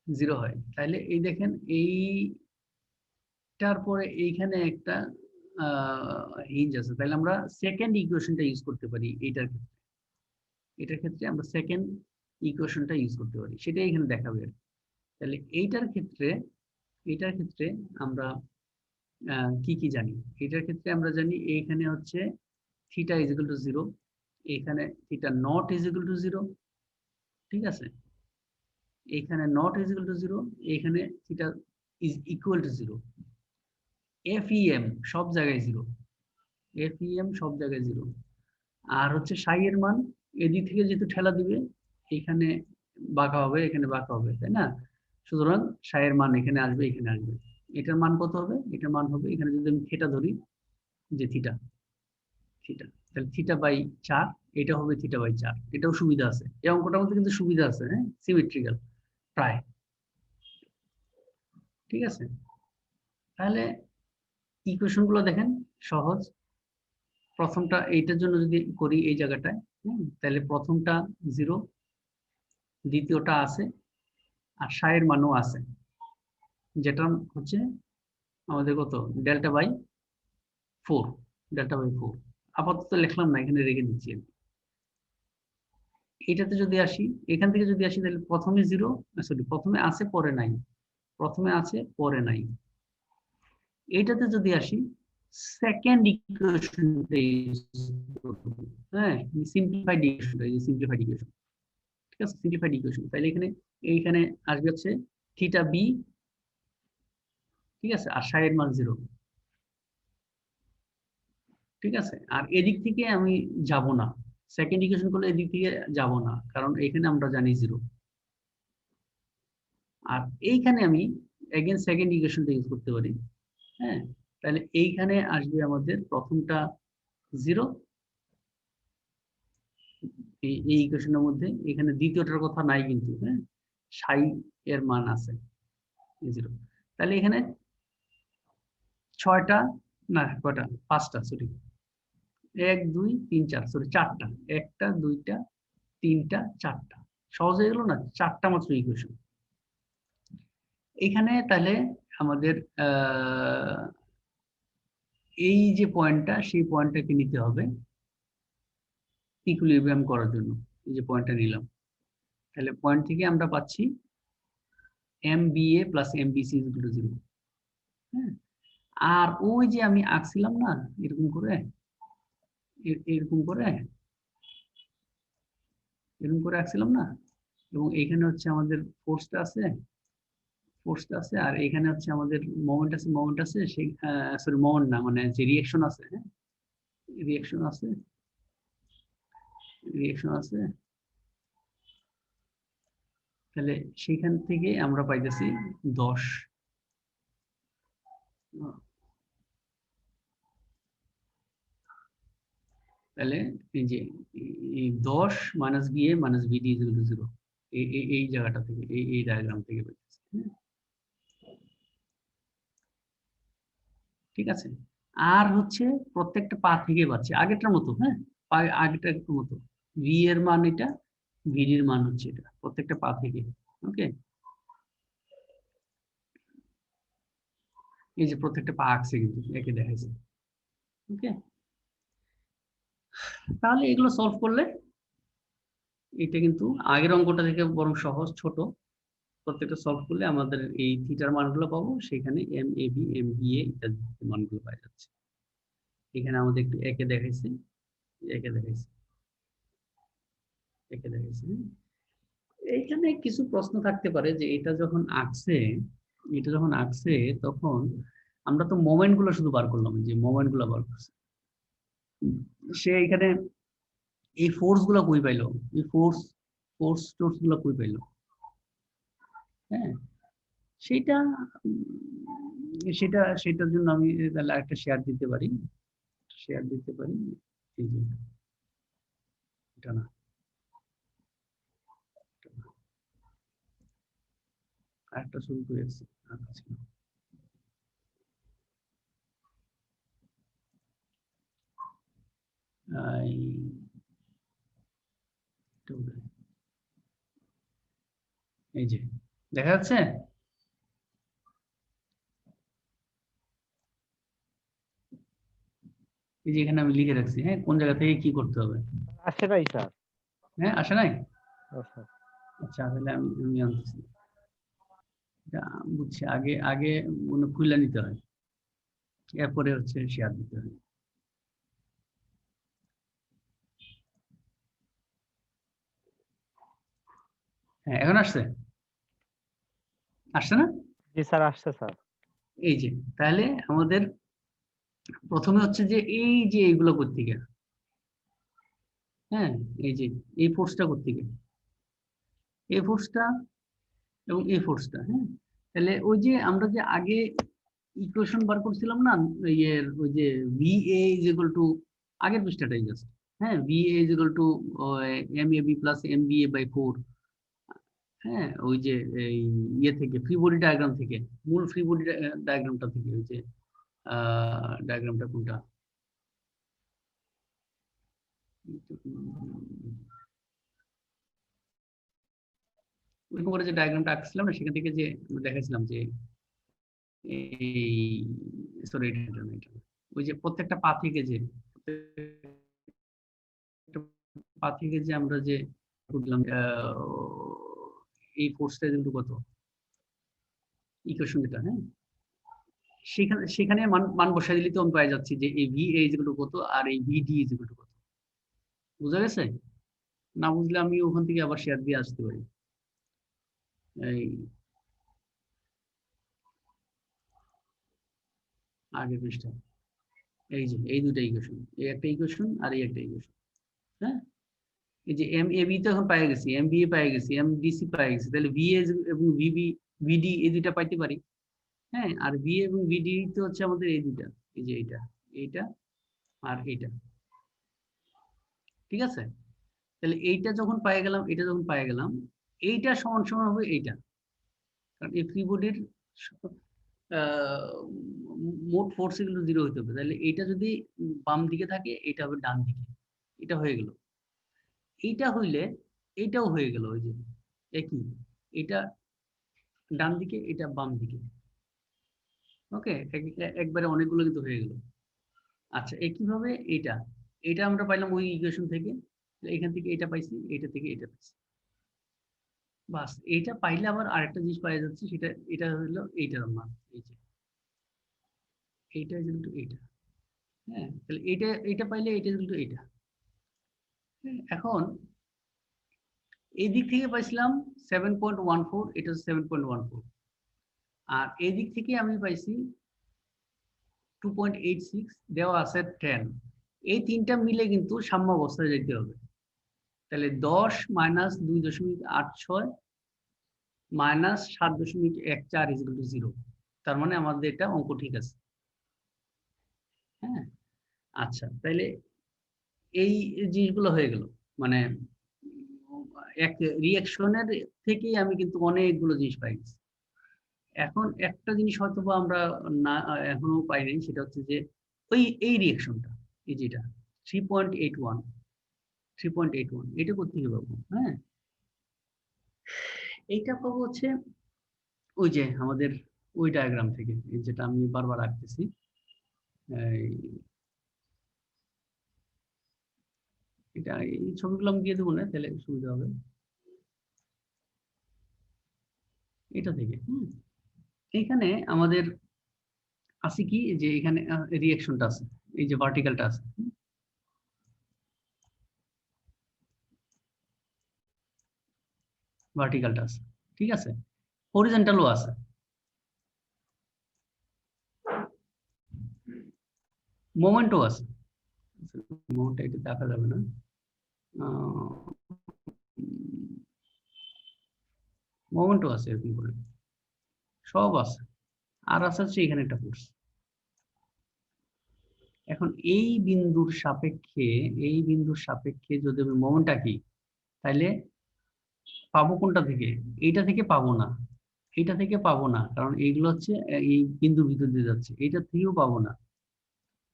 0 হয়। তাহলে এই দেখেন এইটার পরে এইখানে একটা হিঞ্জ আছে, তাহলে আমরা সেকেন্ড ইকুয়েশনটা ইউজ করতে পারি এটার ক্ষেত্রে আমরা সেকেন্ড ইকুয়েশনটা ইউজ করতে পারি, সেটাই এখানে দেখাবে আর কি। তাহলে এইটার ক্ষেত্রে আমরা কি কি জানি? এটার ক্ষেত্রে আমরা জানি এইখানে হচ্ছে থিটা ইজ ইকুয়াল টু 0, এখানে theta not is equal to 0, ঠিক আছে। এখানে নট ইজ ইকুয়াল টু 0, এখানে theta is equal to 0। FEM সব জায়গায় 0, FEM সব জায়গায় 0। আর হচ্ছে সাই এর মান এদিক থেকে যেহেতু ঠেলা দিবে, এখানে বাঁকা হবে, এখানে বাঁকা হবে, তাই না? সুতরাং সাই এর মান এখানে আসবে, এখানে আসবে। এটার মান কত হবে? এটার মান হবে এখানে যদি আমি থিটা ধরি, যে থিটা তাহলে থিটা বাই 4, এটা হবে থিটা বাই 4। এটাও সুবিধা আছে, এই অঙ্কটার মধ্যে কিন্তু সুবিধা আছে, হ্যাঁ, সিমেট্রিক্যাল প্রায়, ঠিক আছে। তাহলে ইকুয়েশন গুলো দেখেন সহজ। প্রথমটা এইটার জন্য যদি করি এই জায়গাটায়, তাহলে প্রথমটা 0, দ্বিতীয়টা আছে, আর সাইয়ের মানও আছে, যেটা হচ্ছে আমাদের কত? ডেল্টা বাই 4, ডেল্টা বাই 4 আপাতত লিখলাম না, এখানে রেখে দিচ্ছি। এটাতে যদি আসি, এখান থেকে যদি আসি, তাহলে প্রথমে 0, সরি প্রথমে আছে পরে নাই, প্রথমে আছে পরে নাই। এইটাতে যদি আসি, সেকেন্ড ইকুয়েশনটা ইউজ করব, হ্যাঁ, সিম্পলিফাইড ইকুয়েশন, এই যে সিম্পলিফাইড ইকুয়েশন, ঠিক আছে, সিম্পলিফাইড ইকুয়েশন। তাহলে এইখানে আসবে হচ্ছে থিটা বি, ঠিক আছে, আর সাইয়ের মান 0, ঠিক আছে। আর এদিক থেকে আমি যাব না, সেকেন্ড ইকুয়েশন করলে এদিক থেকে যাব না, কারণ এখানে আমরা জানি 0। আর এইখানে আমি এগেন সেকেন্ড ইকুয়েশনটা ইউজ করতে পারি, হ্যাঁ। তাহলে এইখানে আসবে আমাদের প্রথমটা 0, এই ইকুয়েশনের মধ্যে। এখানে দ্বিতীয়টার কথা নাই কিন্তু, হ্যাঁ, সাই এর মান আছে 0। তাহলে এখানে 6টা, না কয়টা, 5টা, সরি 1 2 3 4, সরি 4টা, 1টা 2টা 3টা 4টা, সহজ হয়ে গেল না? 4টা মাত্র ইকুয়েশন এখানে। তাহলে আমাদের এই যে পয়েন্টটা, সেই পয়েন্টটাকে নিতে হবে ইকুইলিব্রিয়াম করার জন্য। এই যে পয়েন্টটা নিলাম, তাহলে পয়েন্ট থেকে আমরা পাচ্ছি MBA plus MBC is equal to 0, হ্যাঁ। আর ওই যে আমি আঁকছিলাম না এরকম করে, এরকম করে আঁকছিলাম না, এবং এখানে হচ্ছে আমাদের ফোর্সটা আছে, আর এখানে হচ্ছে আমাদের মোমেন্ট আছে সেই, সরি মোমেন্ট না, মানে যে রিঅ্যাকশন আছে, হ্যাঁ, রিঅ্যাকশন আছে। তাহলে সেখান থেকে আমরা পাইতেছি 10। তাহলে এই যে 10 minus BA minus BD is equal to 0 এই জায়গাটা থেকে এই ডায়াগ্রাম থেকে বেরিয়েছে। ঠিক আছে, আর হচ্ছে প্রত্যেকটা পা থেকে পাচ্ছে আগেরটার মতো, হ্যাঁ আগেরটার মতো ভি এর মান এটা, ভিডি এর মান হচ্ছে এটা, প্রত্যেকটা পা থেকে। ওকে, এই যে প্রত্যেকটা পা আঁকছে কিন্তু একে দেখাইছে। ওকে, তাহলে এগুলো সলভ করলে এটা কিন্তু আগের অঙ্কটা থেকে বরং সহজ, ছোট। প্রত্যেকটা সলভ করলে আমাদের এই থিটার মানগুলো পাবো, সেখানে M A B M B এ ইত্যাদি মানগুলো পাওয়া যাচ্ছে। এখানে আমাদের একটু একে দেখাইছে, একে দেখাইছে, একে দেখাইছে। এইখানে কিছু প্রশ্ন থাকতে পারে যে এটা যখন আঁকছে তখন আমরা তো মোমেন্ট গুলো শুধু বার করলাম, যে মোমেন্ট গুলো বার করছে, সে এখানে এই ফোর্স গুলো কই পাইলো, এই ফোর্স গুলো কই পাইলো? হ্যাঁ, সেটা সেটার জন্য আমি তাহলে একটা শেয়ার দিতে পারি, এই যে এটা না, আরেকটা শুরু করেছি, আচ্ছা এই যে দেখা যাচ্ছে, এই যে এখানে আমি লিখে রাখছি, হ্যাঁ কোন জায়গা থেকে কি করতে হবে। আসে নাই স্যার। হ্যাঁ আসে নাই, আচ্ছা আচ্ছা তাহলে আমি আনতেছি, এটা বুঝছি। আগে আগে মনে খুলে নিতে হয়, এরপরে হচ্ছে শেয়ার দিতে হয়। হ্যাঁ এখন আসছে, আসছে না? জি স্যার, আসছে স্যার। এই যে তাহলে আমাদের প্রথমে হচ্ছে যে এই যে এইগুলো করতে গিয়ে, হ্যাঁ এই যে এই ফোর্সটা করতে গিয়ে, এই ফোর্সটা এবং এই ফোর্সটা, হ্যাঁ তাহলে ওই যে আমরা যে আগে ইকুয়েশন বার করছিলাম না, ইয়ের ওই যে VA ইজ ইকুয়াল টু, আগের পৃষ্ঠাটাই জাস্ট, হ্যাঁ VA is equal to MAB plus MBA by 4, হ্যাঁ ওই যে এই ইয়ে থেকে ফ্রি বডি ডায়াগ্রাম থেকে, মূল ফ্রি বডি ডায়াগ্রামটা থেকে, ওই যে ডায়াগ্রামটা কোনটা, ওইরকম করে যে ডায়াগ্রামটা আঁকছিলাম না, সেখান থেকে যে দেখাইছিলাম যে এই সরি এটা না, এটা না। ওই যে প্রত্যেকটা পা থেকে যে আমরা যে করলাম, এই ফোর্সটা কিন্তু কত, ইকুয়েশন যেটা, হ্যাঁ সেখানে মান বসাই দিলে তো আমি পাই যাচ্ছি যে এই VA ইজ ইকুয়াল টু কত আর এই VD ইজ ইকুয়াল টু কত। বুঝা গেছে? না বুঝলে আমি ওখান থেকে আবার শেয়ার দিয়ে আসতে পারি। এই আগের পৃষ্ঠা, এই যে এই দুটো ইকুয়েশন, এই একটা ইকুয়েশন আর এই একটা ইকুয়েশন, হ্যাঁ এই যে MAB তো এখন পেয়ে গেছি, MBA পেয়ে গেছি, MDC পেয়ে গেছি, তাহলে VA এবং VD এই দুইটা পাইতে পারি, হ্যাঁ আর VA এবং VD তো হচ্ছে আমাদের এই দুইটা, এই যে এইটা আর এইটা। ঠিক আছে, তাহলে এইটা যখন পেয়ে গেলাম, এটা যখন পেয়ে গেলাম, এইটা সমান সমান হবে এইটা, কারণ এই ফ্রি বডির মোট ফোর্স এগুলো 0 হইতে হবে, তাহলে এইটা যদি বাম দিকে থাকে এটা হবে ডান দিকে, এটা হয়ে গেল। এইটা হইলে এইটাও হয়ে গেল, ওই যে একই, এটা ডান দিকে এটা বাম দিকে। ওকে, একবারে অনেকগুলো কিন্তু হয়ে গেল। আচ্ছা একইভাবে এটা আমরা পাইলাম ওই ইকুয়েশন থেকে, এখান থেকে এটা পাইছি, এটা থেকে এটা পাইছি, বাস এইটা পাইলে আবার আরেকটা জিনিস পাওয়া যাচ্ছে, সেটা এটা হলো এইটার মান, এই যে এইটা ইজ ইকুয়াল টু এইটা, হ্যাঁ তাহলে এটা পাইলে এটা ইজ ইকুয়াল টু এইটা। এখন এই দিক থেকে পাইছিলাম 7.14, এটা 7.14, আর এই দিক থেকে আমি পাইছি 2.86, দেওয়া আছে 10, এই তিনটা মিলে কিন্তু সাম্যাবস্থায় যেতে হবে। তাহলে 10 minus 2.86 minus 7.14 is equal to 0, তার মানে আমাদের এটা অঙ্ক ঠিক আছে। হ্যাঁ আচ্ছা, তাহলে এই জিনিসগুলো হয়ে গেল, মানে এক রিঅ্যাকশনের থেকেই আমি কিন্তু অনেকগুলো জিনিস পাই। এখন একটা জিনিস হয়তো বা আমরা না এখনো পাইনি, সেটা হচ্ছে যে এই রিঅ্যাকশনটা, এই যেটা 3.81 এটা কোত্থেকে পাবো? হ্যাঁ, এইটা পাবো হচ্ছে ওই যে আমাদের ওই ডায়াগ্রাম থেকে, যেটা আমি বারবার আঁকতেছি। এটা এই ছবিগুলো আমি দিয়ে দেবো না, তাহলে সুবিধা হবে। এটা থেকে এইখানে আমাদের আছে কি, যে এখানে রিঅ্যাকশনটা আছে, এই যে ভার্টিক্যালটা আছে, ভার্টিক্যালটা আছে, ঠিক আছে, হরিজন্টালও আছে। মোমেন্টও আছে, মোমেন্টটা এটা দেখা যাবে না, মোমেন্টও আছে এরকম করে, সব আছে। আর আছে হচ্ছে এখানে একটা ফোর্স। এখন এই বিন্দুর সাপেক্ষে যদি আমি মোমেন্ট আঁকি, তাহলে পাবো কোনটা থেকে? এইটা থেকে পাবো না, এইটা থেকে পাবো না, কারণ এইগুলো হচ্ছে এই বিন্দুর ভিতর দিয়ে যাচ্ছে, এইটা থেকেও পাবো না।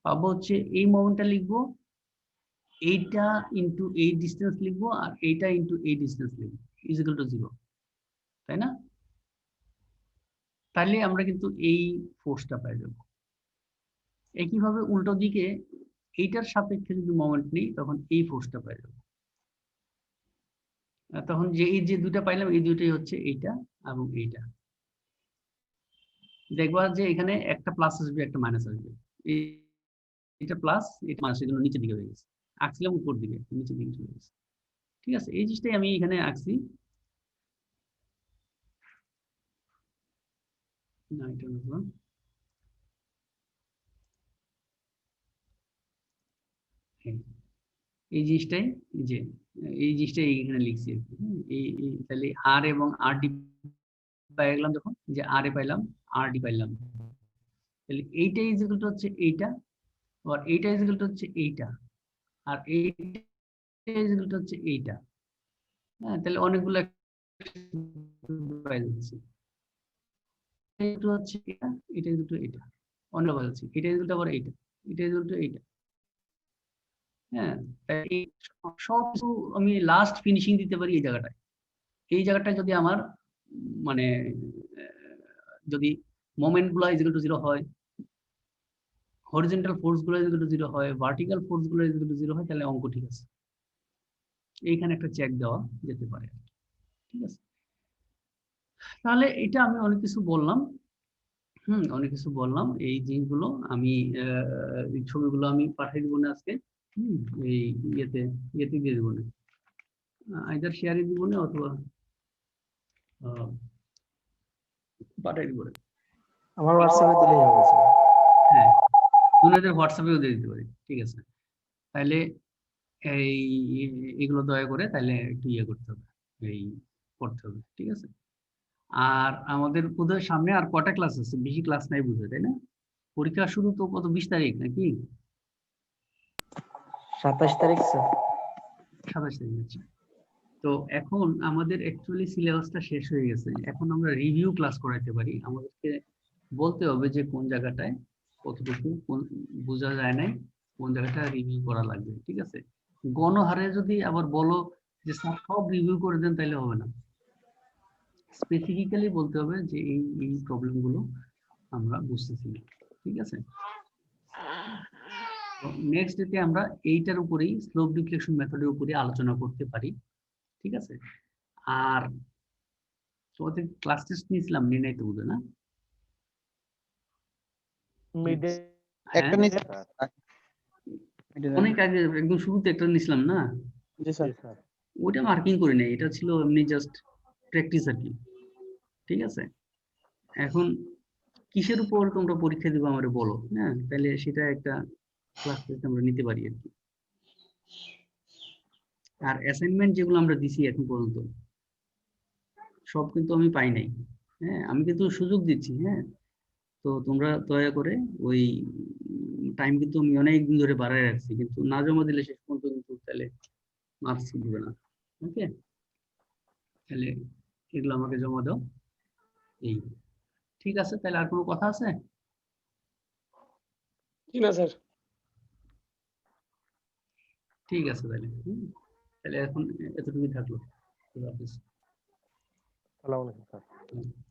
পাবো হচ্ছে এই মোমেন্টটা লিখবো, এইটা ইন্টু এই ডিস্টেন্স লিখবো, আর এইটা ইন্টু এই ডিস্টেন্স লিখবো, ইজ ইকুয়াল টু 0, তাই না? তাহলে আমরা কিন্তু এই ফোর্সটা পাই যাবো। একইভাবে উল্টো দিকে এইটার সাপেক্ষে যদি মোমেন্ট নেই, তখন এই ফোর্সটা পাই যাবো। তখন যে এই যে দুইটা পাইলাম, এই দুইটাই হচ্ছে এইটা এবং এইটা। দেখবা যে এখানে একটা প্লাস আসবে, একটা মাইনাস আসবে, এটা প্লাস, এটা মাইনাস, এগুলো নিচের দিকে হয়ে গেছে। আঁকছিলাম উপর দিকে, নিচের দিকে চলে গেছে। ঠিক আছে, এই জিনিসটাই আমি এখানে আঁকছি। না, এটা না, এই জিনিসটাই, যে এই জিনিসটাই এখানে লিখছি আর কি। তাহলে আর এবং আর ডি পাই গেলাম, যখন যে আর এ পাইলাম, আর ডি পাইলাম, তাহলে এইটা ইজ ইকুয়াল টু হচ্ছে এইটা, আর এইটা ইজ ইকুয়াল টু হচ্ছে এইটা, আর এইটা ইজ ইকুয়াল টু হচ্ছে এইটা। হ্যাঁ, তাহলে অনেকগুলো পাই যাচ্ছে। এটা হচ্ছে এটা, এটা ইজ ইকুয়াল টু এটা, অন্য বলছি এটা ইজ ইকুয়াল টু আবার এইটা, এটা ইজ ইকুয়াল টু এইটা। হ্যাঁ, তাই সব কিছু আমি লাস্ট ফিনিশিং দিতে পারি এই জায়গাটায়। এই জায়গাটায় যদি আমার মানে যদি মোমেন্ট গুলো ইজ ইকুয়াল টু 0 হয়, হরিজন্টাল ফোর্স গুলো ইজ ইকুয়াল টু 0 হয়, ভার্টিক্যাল ফোর্স গুলো ইজ ইকুয়াল টু 0 হয়, তাহলে অঙ্ক ঠিক আছে। এইখানে একটা চেক দেওয়া যেতে পারে, ঠিক আছে। তাহলে এটা আমি অনেক কিছু বললাম, অনেক কিছু বললাম। এই জিনিসগুলো আমি এই ছবিগুলো আমি পাঠিয়ে দিব না আজকে, এই ইয়েতে দিয়ে দিব না, আইদার শেয়ারে দিব না অথবা পাঠিয়ে দিব না। আমার হোয়াটসঅ্যাপে দিলেই হবে স্যার। হ্যাঁ, দুনাদের হোয়াটসঅ্যাপেও দিয়ে দিতে পারি, ঠিক আছে। তাহলে এই এগুলো দয়া করে তাহলে একটু ইয়ে করতে হবে, এই করতে হবে, ঠিক আছে। আর আমাদের বোধহয় সামনে আর কটা ক্লাস আছে? বেশি ক্লাস নাই বুঝে, তাই না? পরীক্ষা শুরু তো কত, 20 তারিখ নাকি 27 তারিখ স্যার। 27 তারিখ আছে। তো এখন আমাদের অ্যাকচুয়ালি সিলেবাসটা শেষ হয়ে গেছে, এখন আমরা রিভিউ ক্লাস করাইতে পারি। আমাদেরকে বলতে হবে যে কোন জায়গাটায় কতটুকু বোঝা যায় নাই, কোন জায়গাটা রিভিউ করা লাগবে, ঠিক আছে। গণহারে যদি আবার বলো যে স্যার সব রিভিউ করে দেন, তাহলে হবে না। স্পেসিফিক্যালি বলতে হবে যে এই প্রবলেমগুলো আমরা বুঝতেছি না, ঠিক আছে। নেক্সট ডেতে আমরা এইটার উপরেই স্লোপ ডিফ্লেকশন মেথডের উপরে আলোচনা করতে পারি, ঠিক আছে। আর তোমাদের ক্লাস টেস্ট নিয়েছিলাম, নিয়ে নাই তো বুঝে না? একটা নিচে অনেক আগে একদম শুরুতে একটা নিছিলাম না, জি স্যার। ওইটা মার্কিং করে নেই, এটা ছিল এমনি জাস্ট প্র্যাকটিস আর কি, ঠিক আছে। এখন কিসের উপর তোমরা পরীক্ষা দিবে আমারে বলো, হ্যাঁ, তাহলে সেটা একটা ক্লাস টেস্ট আমরা নিতে পারি আর কি। আর অ্যাসাইনমেন্ট যেগুলো আমরা দিছি এখন পর্যন্ত সব কিন্তু আমি পাই নাই, হ্যাঁ, আমি কিন্তু সুযোগ দিচ্ছি, হ্যাঁ। তো তোমরা দয়া করে ওই টাইম কিন্তু আমি অনেক দিন ধরে বাড়ায় রাখছি, কিন্তু না জমা দিলে শেষ পর্যন্ত তাহলে মার্কস দিবে না। ওকে, তাহলে এগুলো আমাকে জমা দাও। এই ঠিক আছে, তাহলে আর কোনো কথা আছে? জি না স্যার। ঠিক আছে তাহলে, তাহলে এখন এতটুকুই থাকলো। খুদা হাফেজ। আসসালামু আলাইকুম স্যার। হুম।